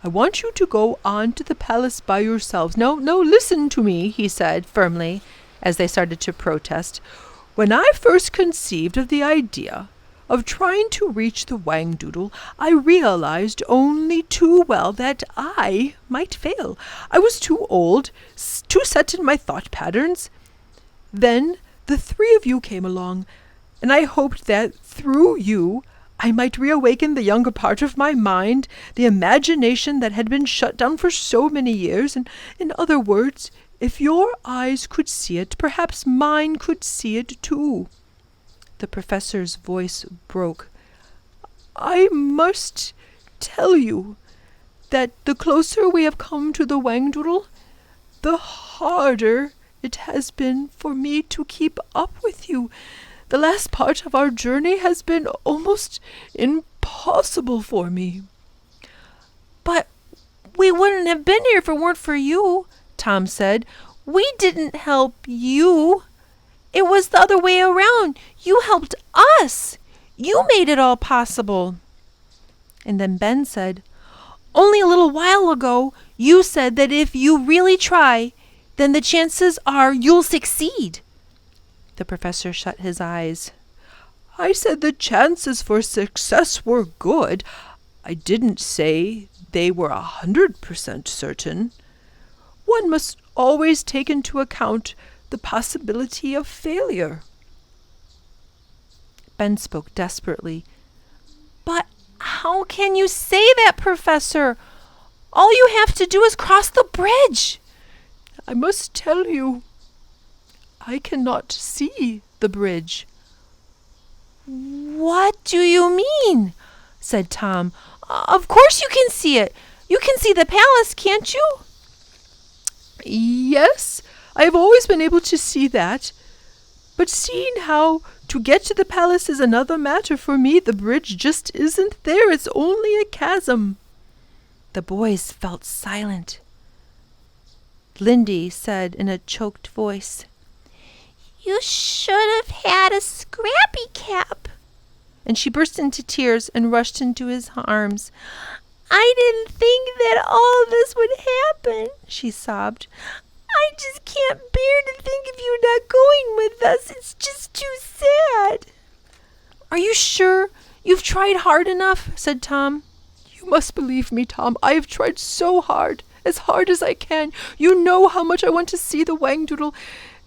I want you to go on to the palace by yourselves. No, listen to me," he said firmly, as they started to protest. "When I first conceived of the idea of trying to reach the Whangdoodle, I realized only too well that I might fail. I was too old, too set in my thought patterns. Then the 3 of you came along, and I hoped that through you I might reawaken the younger part of my mind, the imagination that had been shut down for so many years. And in other words, if your eyes could see it, perhaps mine could see it too." The professor's voice broke. "I must tell you that the closer we have come to the Whangdoodle, the harder it has been for me to keep up with you. The last part of our journey has been almost impossible for me." "But we wouldn't have been here if it weren't for you," Tom said. "We didn't help you. It was the other way around. You helped us. You made it all possible." And then Ben said, "Only a little while ago, you said that if you really try, then the chances are you'll succeed." The professor shut his eyes. "I said the chances for success were good. I didn't say they were 100% certain. One must always take into account the possibility of failure." Ben spoke desperately. "But how can you say that, Professor? All you have to do is cross the bridge." "I must tell you, I cannot see the bridge." "What do you mean?" said Tom. "Of course you can see it. You can see the palace, can't you?" "Yes, I have always been able to see that. But seeing how to get to the palace is another matter for me. The bridge just isn't there. It's only a chasm." The boys felt silent. Lindy said in a choked voice, "You should have had a scrappy cap." and she burst into tears and rushed into his arms. "I didn't think that all this would happen," she sobbed. "I just can't bear to think of you not going with us. It's just too sad." "Are you sure you've tried hard enough?" said Tom. "You must believe me, Tom. I have tried so hard as I can. You know how much I want to see the Whangdoodle.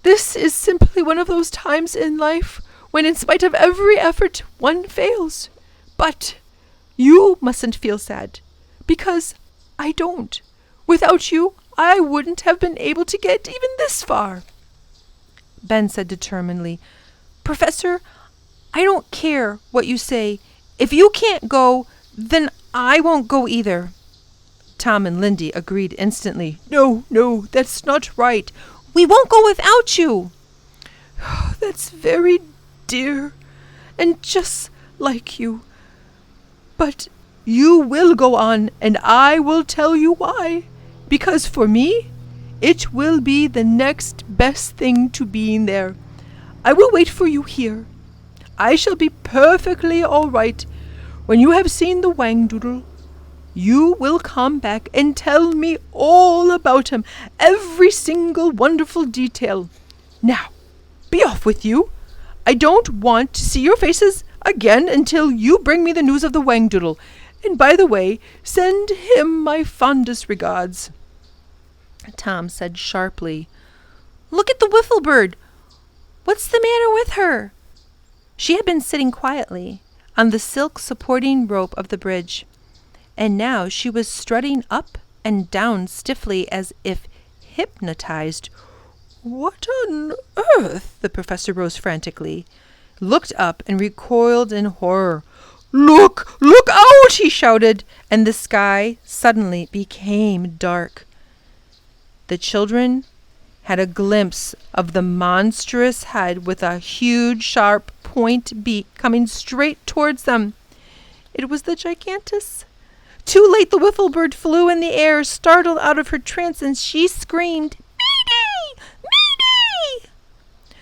This is simply one of those times in life when, in spite of every effort, one fails. But you mustn't feel sad, because I don't. Without you, I wouldn't have been able to get even this far." Ben said determinedly, "Professor, I don't care what you say. If you can't go, then I won't go either." Tom and Lindy agreed instantly. No, that's not right. "We won't go without you." "That's very dear and just like you. But you will go on, and I will tell you why. Because for me, it will be the next best thing to being there. I will wait for you here. I shall be perfectly all right. When you have seen the Whangdoodle, you will come back and tell me all about him, every single wonderful detail. Now, be off with you. I don't want to see your faces again until you bring me the news of the Whangdoodle. And by the way, send him my fondest regards." Tom said sharply, "Look at the wiffle bird. What's the matter with her?" She had been sitting quietly on the silk supporting rope of the bridge, and now she was strutting up and down stiffly as if hypnotized. "What on earth?" The professor rose frantically, looked up, and recoiled in horror. Look out!" he shouted, and the sky suddenly became dark. The children had a glimpse of the monstrous head with a huge, sharp point beak coming straight towards them. It was the gigantus. Too late, the wiffle bird flew in the air, startled out of her trance, and she screamed, "Mayday! Mayday!"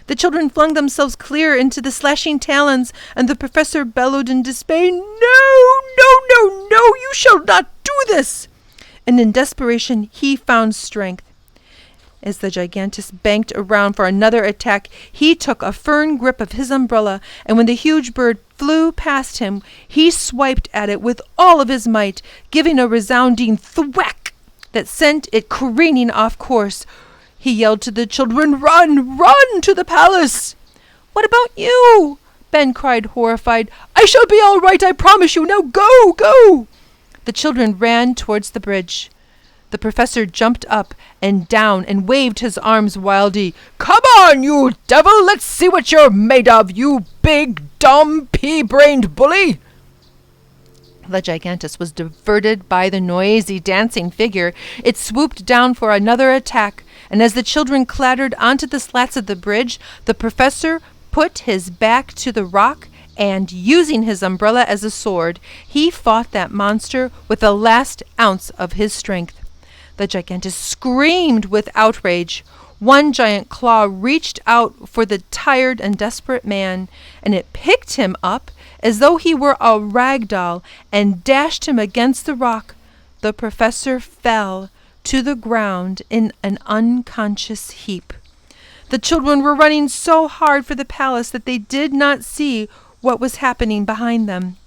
The children flung themselves clear into the slashing talons, and the professor bellowed in dismay, No, you shall not do this!" And in desperation, he found strength. As the gigantus banked around for another attack, he took a firm grip of his umbrella, and when the huge bird flew past him, he swiped at it with all of his might, giving a resounding thwack that sent it careening off course. He yelled to the children, Run to the palace!" "What about you?" Ben cried, horrified. "I shall be all right, I promise you. Now go!" The children ran towards the bridge. The professor jumped up and down and waved his arms wildly. "Come on, you devil! Let's see what you're made of, you big, dumb, pea-brained bully!" The gigantus was diverted by the noisy dancing figure. It swooped down for another attack, and as the children clattered onto the slats of the bridge, the professor put his back to the rock and, using his umbrella as a sword, he fought that monster with the last ounce of his strength. The gigantus screamed with outrage. One giant claw reached out for the tired and desperate man, and it picked him up as though he were a rag doll and dashed him against the rock. The professor fell to the ground in an unconscious heap. The children were running so hard for the palace that they did not see what was happening behind them.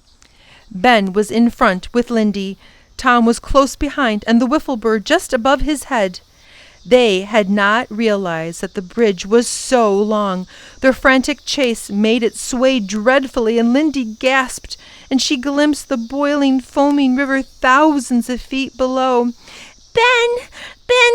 Ben was in front with Lindy. Tom was close behind, and the wiffle bird just above his head. They had not realized that the bridge was so long. Their frantic chase made it sway dreadfully, and Lindy gasped, and she glimpsed the boiling, foaming river thousands of feet below. Ben,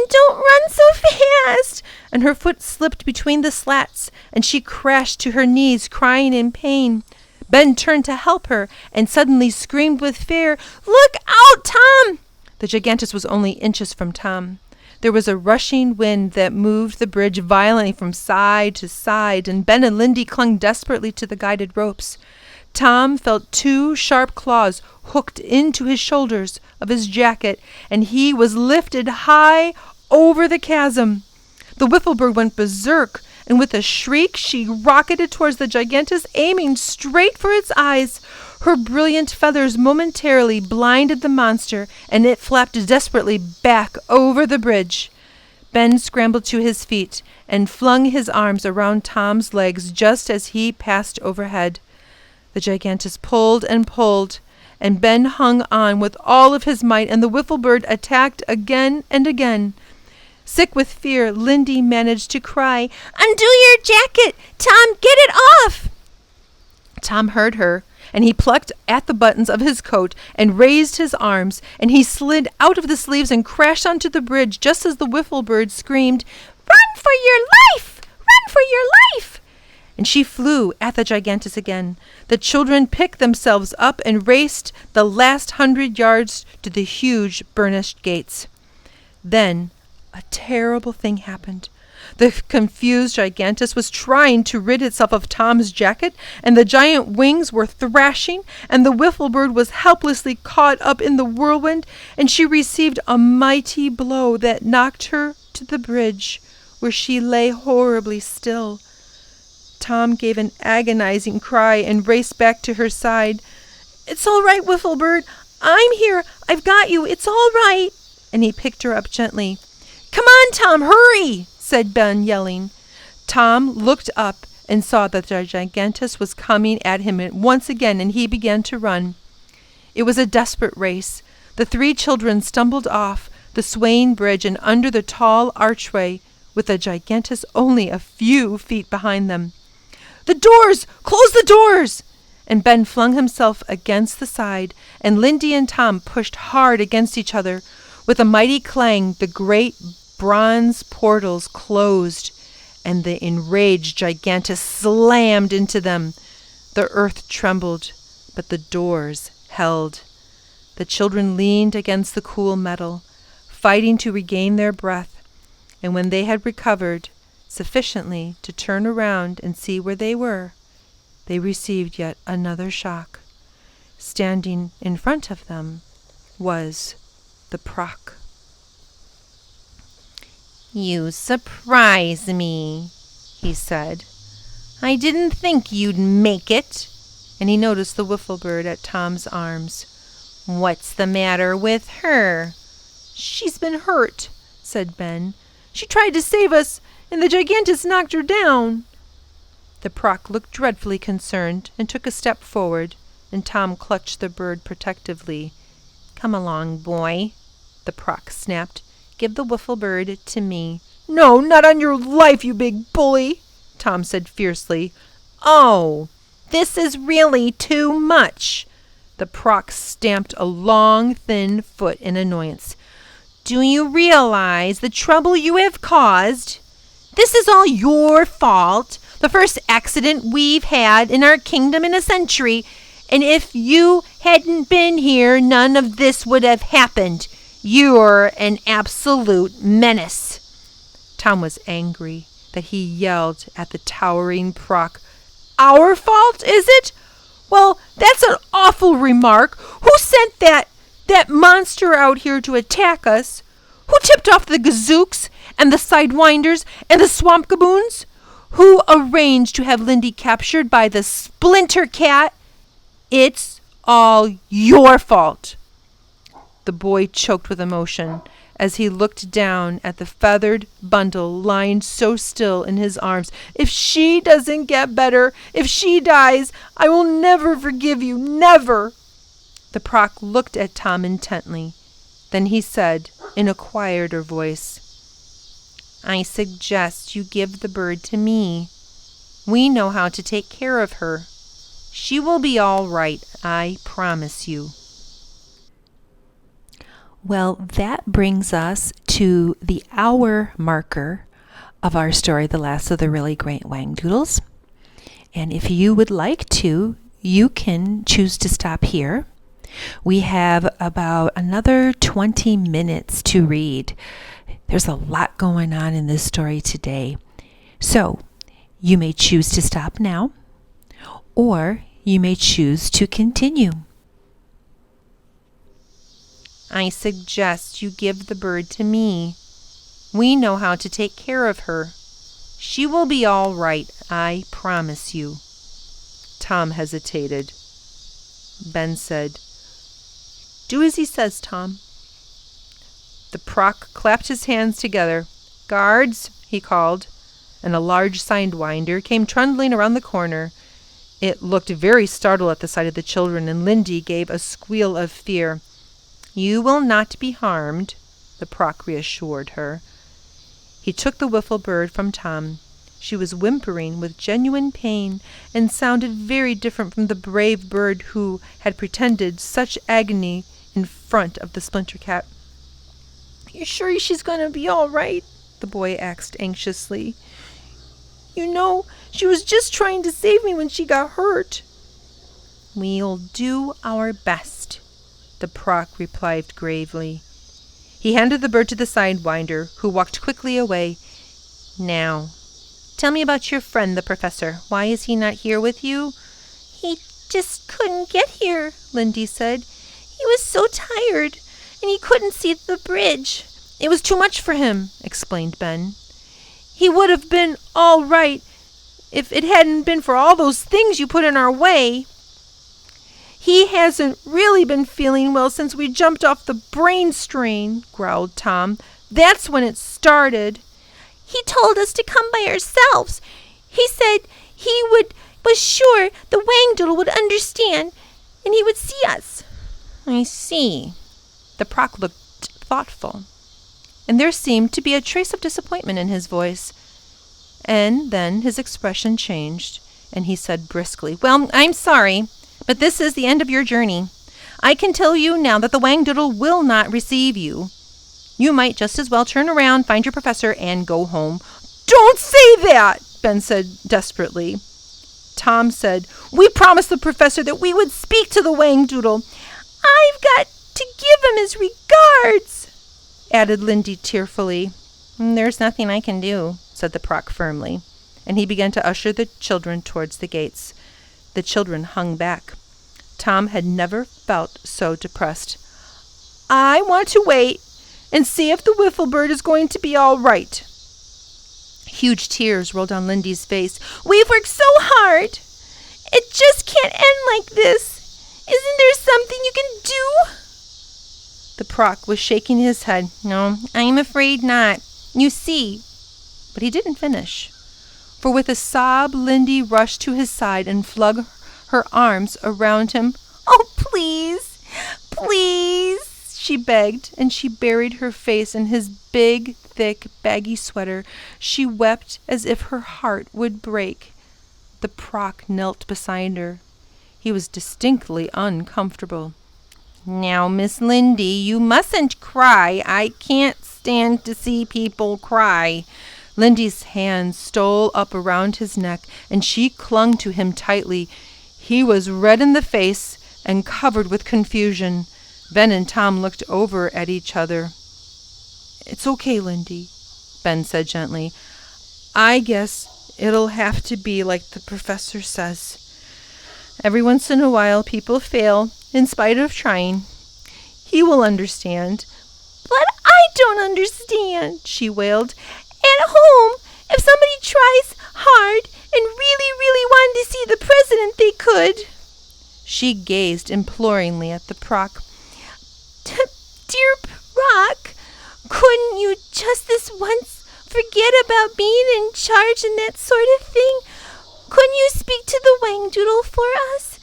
don't run so fast!" And her foot slipped between the slats, and she crashed to her knees, crying in pain. Ben turned to help her, and suddenly screamed with fear, "Look out, Tom!" The giantess was only inches from Tom. There was a rushing wind that moved the bridge violently from side to side, and Ben and Lindy clung desperately to the guided ropes. Tom felt two sharp claws hooked into his shoulders of his jacket, and he was lifted high over the chasm. The wiffle bird went berserk, and with a shriek she rocketed towards the giantess, aiming straight for its eyes. Her brilliant feathers momentarily blinded the monster, and it flapped desperately back over the bridge. Ben scrambled to his feet and flung his arms around Tom's legs just as he passed overhead. The giantess pulled, and Ben hung on with all of his might, and the wiffle bird attacked again and again. Sick with fear, Lindy managed to cry, "Undo your jacket! Tom, get it off!" Tom heard her, and he plucked at the buttons of his coat and raised his arms, and he slid out of the sleeves and crashed onto the bridge just as the wiffle bird screamed, "Run for your life! Run for your life!" And she flew at the giantess again. The children picked themselves up and raced the last 100 yards to the huge burnished gates. Then a terrible thing happened. The confused giantess was trying to rid itself of Tom's jacket, and the giant wings were thrashing, and the wiffle bird was helplessly caught up in the whirlwind, and she received a mighty blow that knocked her to the bridge, where she lay horribly still. Tom gave an agonizing cry and raced back to her side. "It's all right, wiffle bird. I'm here. I've got you. It's all right." And he picked her up gently. "Come on, Tom, hurry!" said Ben, yelling. Tom looked up and saw that the giantess was coming at him once again, and he began to run. It was a desperate race. The three children stumbled off the swaying bridge and under the tall archway, with the giantess only a few feet behind them. "The doors! Close the doors!" And Ben flung himself against the side, and Lindy and Tom pushed hard against each other. With a mighty clang, the great bronze portals closed, and the enraged giantess slammed into them. The earth trembled, but the doors held. The children leaned against the cool metal, fighting to regain their breath, and when they had recovered sufficiently to turn around and see where they were, they received yet another shock. Standing in front of them was the Proc. "You surprise me," he said. "I didn't think you'd make it." And he noticed the wiffle bird at Tom's arms. "What's the matter with her?" "She's been hurt," said Ben. "She tried to save us, and the giantess knocked her down." The Proc looked dreadfully concerned and took a step forward, and Tom clutched the bird protectively. "Come along, boy," the Proc snapped. "Give the wiffle bird to me." "No, not on your life, you big bully," Tom said fiercely. "Oh, this is really too much." The Proc stamped a long, thin foot in annoyance. "Do you realize the trouble you have caused? This is all your fault. The first accident we've had in our kingdom in a century. And if you hadn't been here, none of this would have happened. You're an absolute menace." Tom was angry that he yelled at the towering Proc. "Our fault, is it? Well, that's an awful remark. Who sent that monster out here to attack us? Who tipped off the gazooks and the sidewinders and the swamp gaboons? Who arranged to have Lindy captured by the splinter cat? It's all your fault." The boy choked with emotion as he looked down at the feathered bundle lying so still in his arms. "If she doesn't get better, if she dies, I will never forgive you, never." The Proc looked at Tom intently. Then he said in a quieter voice, I suggest you give the bird to me. We know how to take care of her. She will be all right, I promise you. Well, that brings us to the hour marker of our story, The Last of the Really Great Whangdoodles. And if you would like to, you can choose to stop here. We have about another 20 minutes to read. There's a lot going on in this story today. So, you may choose to stop now, or you may choose to continue. I suggest you give the bird to me. We know how to take care of her. She will be all right, I promise you. Tom hesitated. Ben said, Do as he says, Tom. The proc clapped his hands together. Guards, he called, and a large sidewinder came trundling around the corner. It looked very startled at the sight of the children, and Lindy gave a squeal of fear. You will not be harmed, the proc reassured her. He took the wiffle bird from Tom. She was whimpering with genuine pain and sounded very different from the brave bird who had pretended such agony in front of the splinter cat. You sure she's going to be all right? The boy asked anxiously. You know, she was just trying to save me when she got hurt. We'll do our best, the proc replied gravely. He handed the bird to the sidewinder, who walked quickly away. Now, tell me about your friend, the professor. Why is he not here with you? He just couldn't get here, Lindy said. He was so tired, and he couldn't see the bridge. It was too much for him, explained Ben. He would have been all right if it hadn't been for all those things you put in our way. He hasn't really been feeling well since we jumped off the brain strain, growled Tom. That's when it started. He told us to come by ourselves. He said he was sure the Whangdoodle would understand and he would see us. I see. The proc looked thoughtful, and there seemed to be a trace of disappointment in his voice. And then his expression changed, and he said briskly, Well, I'm sorry, but this is the end of your journey. I can tell you now that the Whangdoodle will not receive you. You might just as well turn around, find your professor, and go home. Don't say that, Ben said desperately. Tom said, We promised the professor that we would speak to the Whangdoodle. I've got to give him his regards, added Lindy tearfully. There's nothing I can do, said the proc firmly, and he began to usher the children towards the gates. The children hung back. Tom had never felt so depressed. I want to wait and see if the wiffle bird is going to be all right. Huge tears rolled down Lindy's face. We've worked so hard. It just can't end like this. Isn't there something you can do? The proc was shaking his head. No, I'm afraid not. You see. But he didn't finish. For with a sob, Lindy rushed to his side and flung her arms around him. Oh, please, please, she begged, and she buried her face in his big, thick, baggy sweater. She wept as if her heart would break. The proc knelt beside her. He was distinctly uncomfortable. Now, Miss Lindy, you mustn't cry. I can't stand to see people cry. Lindy's hands stole up around his neck, and she clung to him tightly. He was red in the face and covered with confusion. Ben and Tom looked over at each other. It's okay, Lindy, Ben said gently. I guess it'll have to be like the professor says. Every once in a while, people fail, in spite of trying. He will understand. But I don't understand, she wailed. At home, if somebody tries hard and really wanted to see the president, they could. She gazed imploringly at the proc. Dear proc, couldn't you just this once forget about being in charge and that sort of thing? Couldn't you speak to the Whangdoodle for us?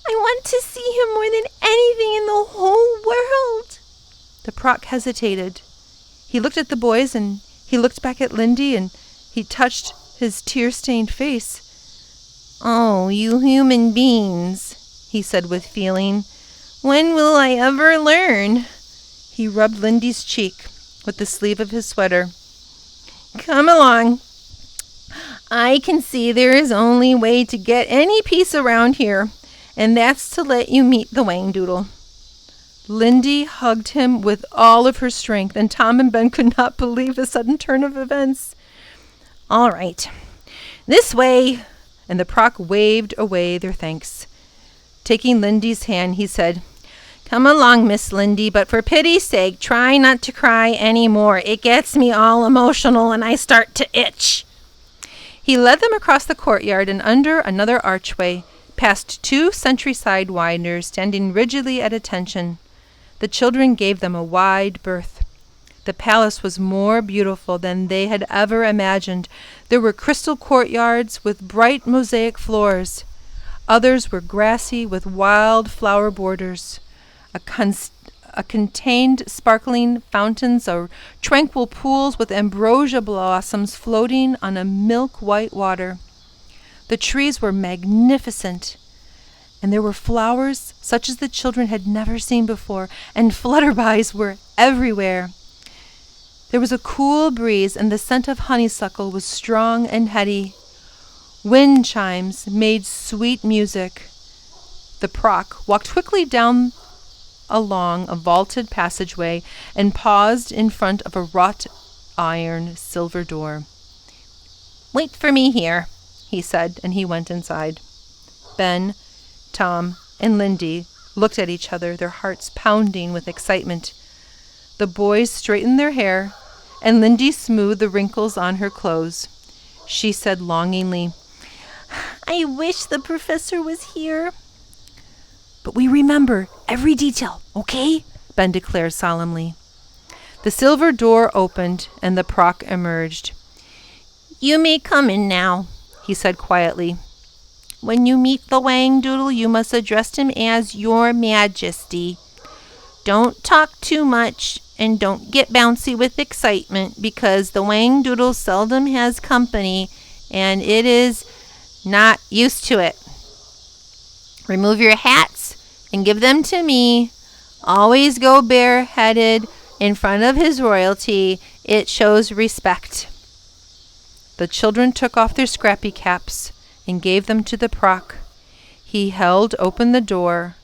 I want to see him more than anything in the whole world. The proc hesitated. He looked at the boys and He looked back at Lindy and he touched his tear-stained face. "Oh, you human beings," he said with feeling. "When will I ever learn?" He rubbed Lindy's cheek with the sleeve of his sweater. "Come along. I can see there is only way to get any peace around here, and that's to let you meet the Whangdoodle." Lindy hugged him with all of her strength, and Tom and Ben could not believe the sudden turn of events. "All right, this way," and the Proc waved away their thanks. Taking Lindy's hand, he said, "Come along, Miss Lindy, but for pity's sake, try not to cry any more. It gets me all emotional and I start to itch." He led them across the courtyard and under another archway, past 2 sentry-side winders standing rigidly at attention. The children gave them a wide berth. The palace was more beautiful than they had ever imagined. There were crystal courtyards with bright mosaic floors. Others were grassy with wild flower borders. Contained sparkling fountains or tranquil pools with ambrosia blossoms floating on a milk-white water. The trees were magnificent, and there were flowers such as the children had never seen before, and flutterbys were everywhere. There was a cool breeze, and the scent of honeysuckle was strong and heady. Wind chimes made sweet music. The Proc walked quickly down along a vaulted passageway and paused in front of a wrought iron silver door. "Wait for me here," he said, and he went inside. Ben, Tom, and Lindy looked at each other, their hearts pounding with excitement. The boys straightened their hair, and Lindy smoothed the wrinkles on her clothes. She said longingly, "I wish the professor was here." "But we remember every detail, okay?" Ben declared solemnly. The silver door opened, and the Proc emerged. "You may come in now," he said quietly. "When you meet the Whangdoodle, you must address him as Your Majesty. Don't talk too much, and don't get bouncy with excitement, because the Whangdoodle seldom has company, and it is not used to it. Remove your hats and give them to me. Always go bareheaded in front of his royalty. It shows respect." The children took off their scrappy caps and gave them to the Proc. He held open the door,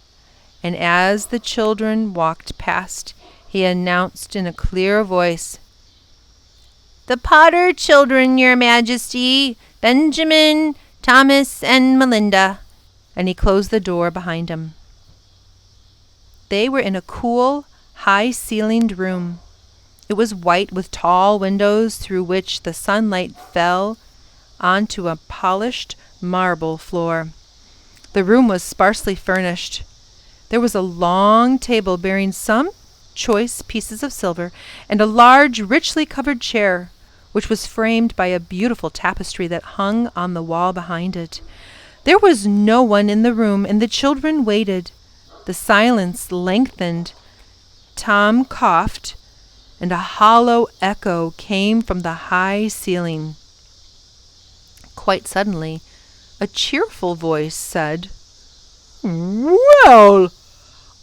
and as the children walked past, he announced in a clear voice, "The Potter children, Your Majesty, Benjamin, Thomas, and Melinda," and he closed the door behind him. They were in a cool, high-ceilinged room. It was white with tall windows through which the sunlight fell onto a polished marble floor. The room was sparsely furnished. There was a long table bearing some choice pieces of silver and a large, richly covered chair, which was framed by a beautiful tapestry that hung on the wall behind it. There was no one in the room, and the children waited. The silence lengthened. Tom coughed, and a hollow echo came from the high ceiling. Quite suddenly, a cheerful voice said, "Well,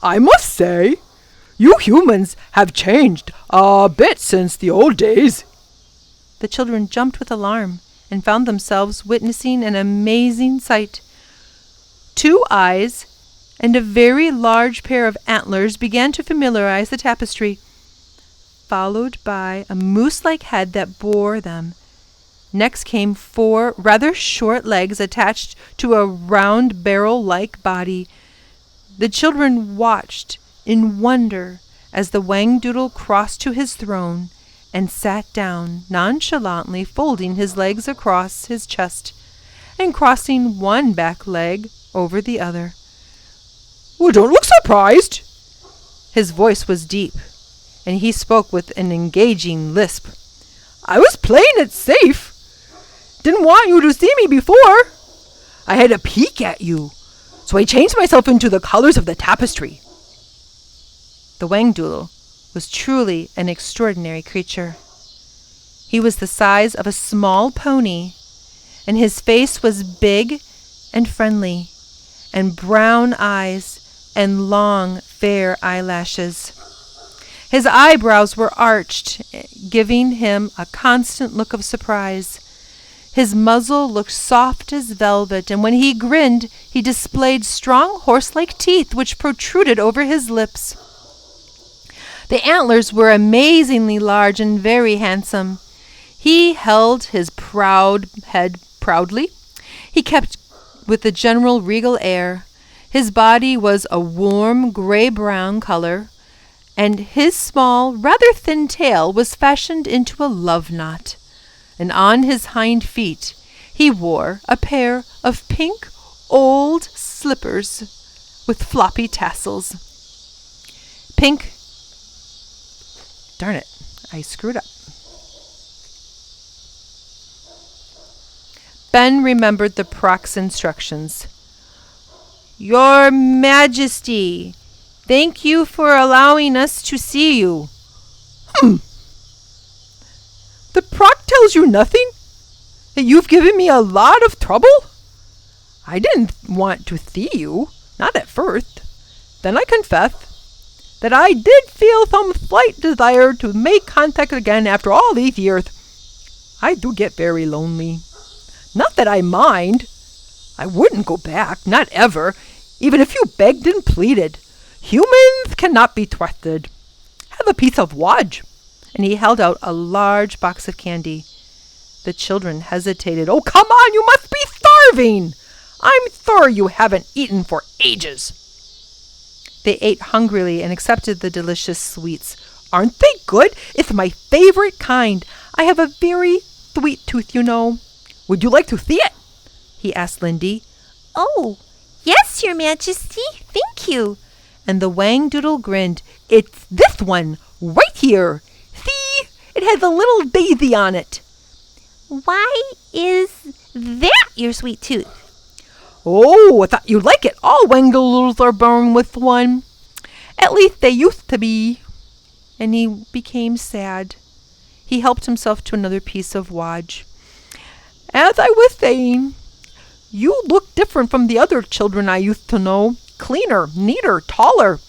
I must say, you humans have changed a bit since the old days." The children jumped with alarm and found themselves witnessing an amazing sight. 2 eyes and a very large pair of antlers began to familiarize the tapestry, followed by a moose-like head that bore them. Next came 4 rather short legs attached to a round barrel-like body. The children watched in wonder as the Whangdoodle crossed to his throne and sat down, nonchalantly folding his legs across his chest and crossing one back leg over the other. "Well, don't look surprised." His voice was deep, and he spoke with an engaging lisp. "I was playing it safe. Didn't want you to see me before. I had a peek at you, so I changed myself into the colors of the tapestry." The Whangdoodle was truly an extraordinary creature. He was the size of a small pony, and his face was big and friendly, and brown eyes and long, fair eyelashes. His eyebrows were arched, giving him a constant look of surprise. His muzzle looked soft as velvet, and when he grinned, he displayed strong horse-like teeth which protruded over his lips. The antlers were amazingly large and very handsome. He held his proud head proudly. He kept with a general regal air. His body was a warm gray-brown color, and his small, rather thin tail was fashioned into a love knot. And on his hind feet he wore a pair of pink old slippers with floppy tassels. Pink. Darn it, I screwed up. Ben remembered the Proc's instructions. Your Majesty, thank you for allowing us to see you. The Proc tells you nothing? That you've given me a lot of trouble? I didn't want to see you, not at first. Then I confess that I did feel some slight desire to make contact again after all these years. I do get very lonely. Not that I mind. I wouldn't go back, not ever, even if you begged and pleaded. Humans cannot be trusted. Have a piece of wadge. And he held out a large box of candy. The children hesitated. Oh, come on, you must be starving. I'm sure you haven't eaten for ages. They ate hungrily and accepted the delicious sweets. Aren't they good? It's my favorite kind. I have a very sweet tooth, you know. Would you like to see it? He asked Lindy. Oh, yes, Your Majesty. Thank you. And the Whangdoodle grinned. It's this one, right here. See? It has a little daisy on it. Why is that your sweet tooth? Oh, I thought you'd like it. All Whangdoodles are born with one. At least they used to be. And he became sad. He helped himself to another piece of wadge. As I was saying, you look different from the other children I used to know. Cleaner, neater, taller.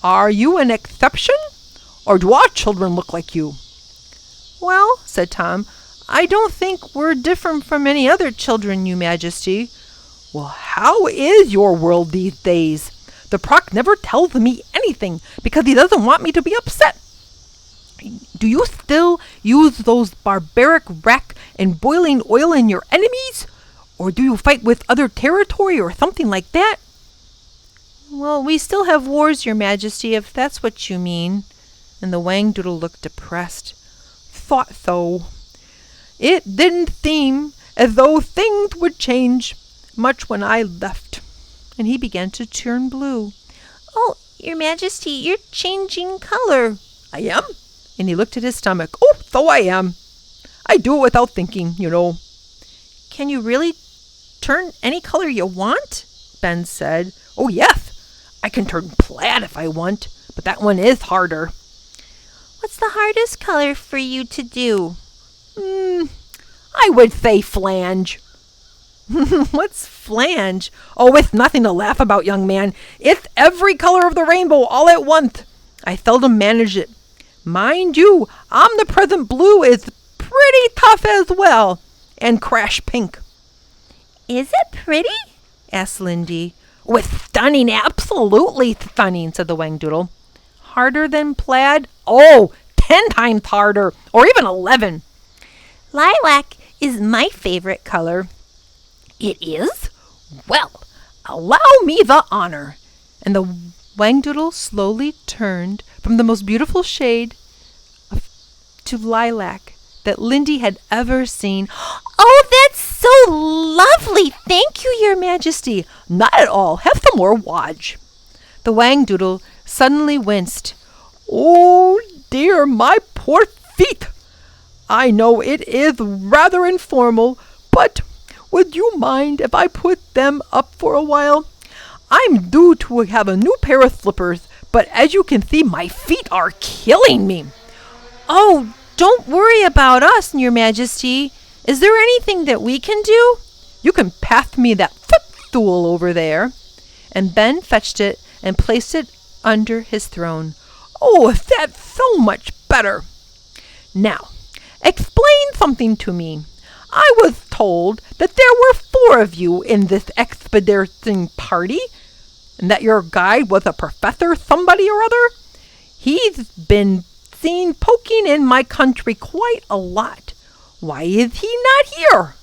Are you an exception? Or do our children look like you? Well, said Tom, I don't think we're different from any other children, Your Majesty. Well, how is your world these days? The Proc never tells me anything because he doesn't want me to be upset. Do you still use those barbaric rack and boiling oil in your enemies? Or do you fight with other territory or something like that? Well, we still have wars, Your Majesty, if that's what you mean. And the Whangdoodle looked depressed. Thought so. It didn't seem as though things would change much when I left. And he began to turn blue. Oh, Your Majesty, you're changing color. I am? And he looked at his stomach. Oh, so I am. I do it without thinking, you know. Can you really turn any color you want? Ben said. Oh, yes. I can turn plaid if I want, but that one is harder. What's the hardest color for you to do? I would say flange. What's flange? Oh, it's nothing to laugh about, young man. It's every color of the rainbow all at once. I seldom manage it. Mind you, omnipresent blue is pretty tough as well. And crash pink. Is it pretty? Asked Lindy. With stunning, absolutely stunning, said the Whangdoodle. Harder than plaid? Oh, 10 times harder, or even 11. Lilac is my favorite color. It is? Well, allow me the honor. And the Whangdoodle slowly turned from the most beautiful shade to lilac that Lindy had ever seen. Oh, that's so lovely. Thank you, Your Majesty. Not at all. Have some more wadge. The Whangdoodle suddenly winced. Oh, dear, my poor feet. I know it is rather informal, but would you mind if I put them up for a while? I'm due to have a new pair of slippers, but as you can see, my feet are killing me. Oh, Don't worry about us, Your Majesty. Is there anything that we can do? You can pass me that footstool over there. And Ben fetched it and placed it under his throne. Oh, that's so much better. Now, explain something to me. I was told that there were 4 of you in this expedition party, and that your guide was a professor somebody or other. He's been seen poking in my country quite a lot. Why is he not here?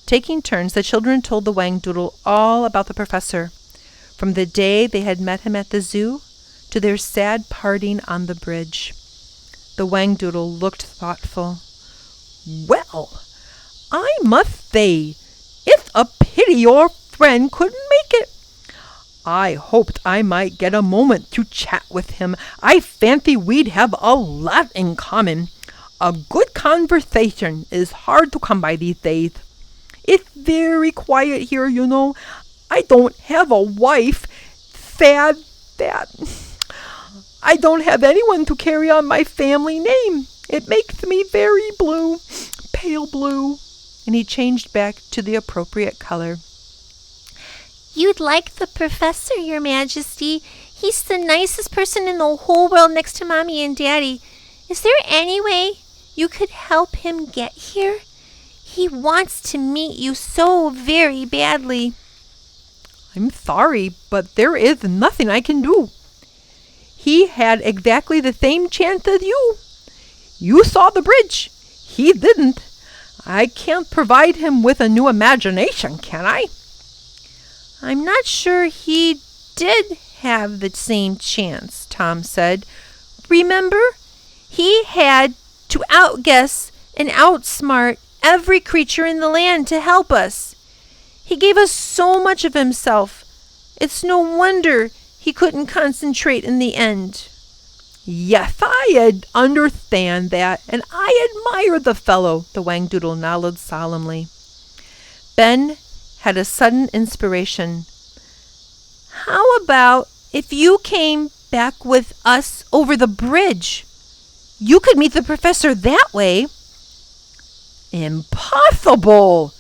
Taking turns, the children told the Whangdoodle all about the professor, from the day they had met him at the zoo to their sad parting on the bridge. The Whangdoodle looked thoughtful. Well, I must say, it's a pity your friend couldn't make it. I hoped I might get a moment to chat with him. I fancy we'd have a lot in common. A good conversation is hard to come by these days. It's very quiet here, you know. I don't have a wife. Sad that. I don't have anyone to carry on my family name. It makes me very blue, pale blue. And he changed back to the appropriate color. You'd like the professor, Your Majesty. He's the nicest person in the whole world next to Mommy and Daddy. Is there any way you could help him get here? He wants to meet you so very badly. I'm sorry, but there is nothing I can do. He had exactly the same chance as you. You saw the bridge. He didn't. I can't provide him with a new imagination, can I? I'm not sure he did have the same chance, Tom said. Remember, he had to outguess and outsmart every creature in the land to help us. He gave us so much of himself. It's no wonder he couldn't concentrate in the end. Yes, I understand that, and I admire the fellow, the Whangdoodle nodded solemnly. Ben had a sudden inspiration. How about if you came back with us over the bridge? You could meet the professor that way. Impossible!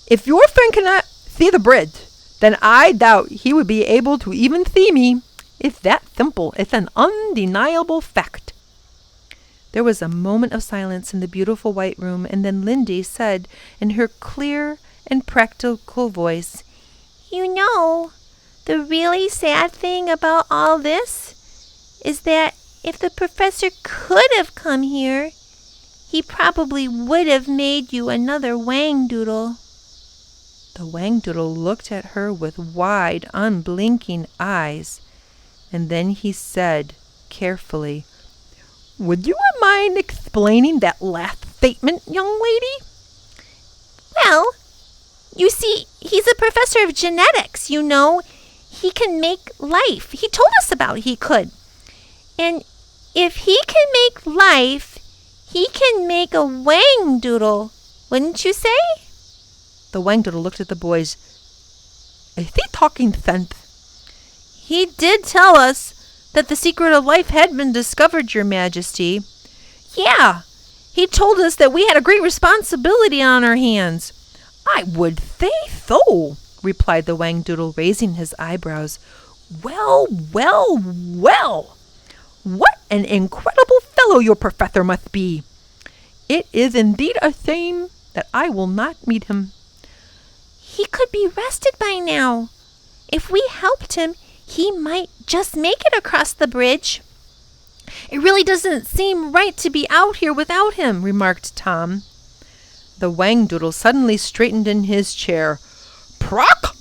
If your friend cannot see the bridge, then I doubt he would be able to even see me. It's that simple. It's an undeniable fact. There was a moment of silence in the beautiful white room, and then Lindy said in her clear and practical voice, You know, the really sad thing about all this is that if the professor could have come here, he probably would have made you another Whangdoodle. The Whangdoodle looked at her with wide, unblinking eyes, and then he said carefully, Would you mind explaining that last statement, young lady? Well, you see, he's a professor of genetics, you know. He can make life. He told us about he could. And if he can make life, he can make a Whangdoodle, wouldn't you say? The Whangdoodle looked at the boys. Is he talking sense? He did tell us that the secret of life had been discovered, Your Majesty. Yeah, he told us that we had a great responsibility on our hands. I would say so, replied the Whangdoodle, raising his eyebrows. Well, well, well. What an incredible fellow your professor must be. It is indeed a shame that I will not meet him. He could be rested by now. If we helped him, he might just make it across the bridge. It really doesn't seem right to be out here without him, remarked Tom. The Whangdoodle suddenly straightened in his chair. Prock!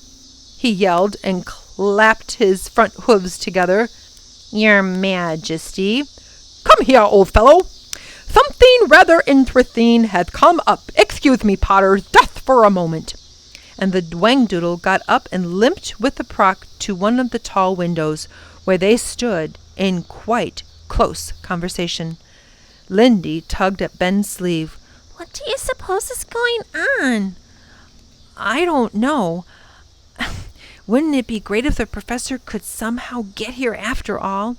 He yelled and clapped his front hooves together. Your Majesty. Come here, old fellow. Something rather interesting has come up. Excuse me, Potter, just for a moment. And the Whangdoodle got up and limped with the Prock to one of the tall windows, where they stood in quite close conversation. Lindy tugged at Ben's sleeve. What do you suppose is going on? I don't know. Wouldn't it be great if the professor could somehow get here after all?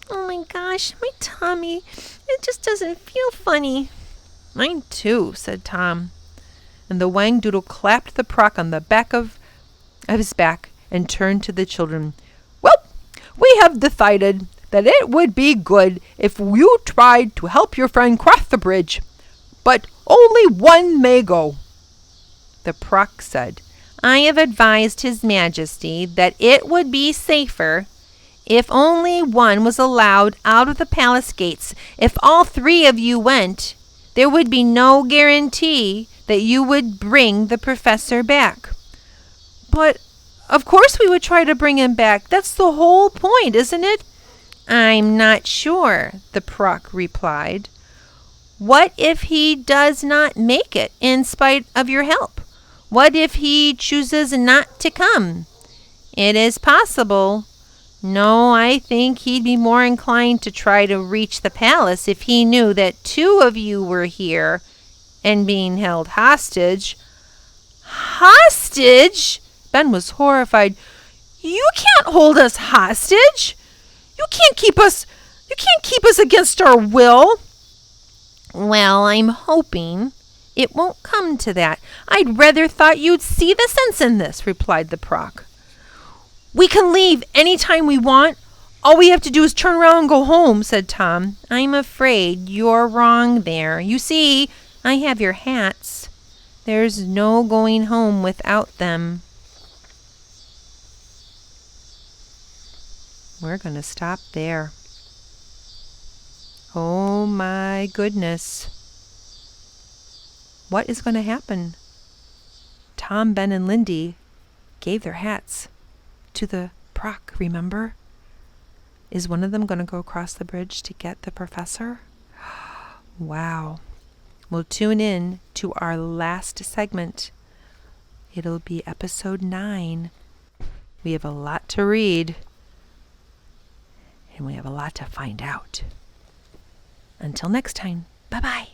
Oh my gosh, my tummy. It just doesn't feel funny. Mine too, said Tom. And the Whangdoodle clapped the Proc on the back of his back and turned to the children. Well, we have decided that it would be good if you tried to help your friend cross the bridge, but only one may go. The Proc said, I have advised His Majesty that it would be safer if only one was allowed out of the palace gates. If all three of you went, there would be no guarantee that you would bring the professor back. But of course we would try to bring him back. That's the whole point, isn't it? I'm not sure, the Proc replied. What if he does not make it in spite of your help? What if he chooses not to come? It is possible. No, I think he'd be more inclined to try to reach the palace if he knew that two of you were here and being held hostage. Hostage? Ben was horrified. You can't hold us hostage. You can't keep us against our will. Well, I'm hoping it won't come to that. I'd rather thought you'd see the sense in this, replied the Proc. We can leave any time we want. All we have to do is turn around and go home, said Tom. I'm afraid you're wrong there. You see, I have your hats. There's no going home without them. We're going to stop there. Oh my goodness. What is going to happen? Tom, Ben, and Lindy gave their hats to the Proc, remember? Is one of them going to go across the bridge to get the professor? Wow. We'll tune in to our last segment. It'll be episode 9. We have a lot to read. And we have a lot to find out. Until next time, bye-bye.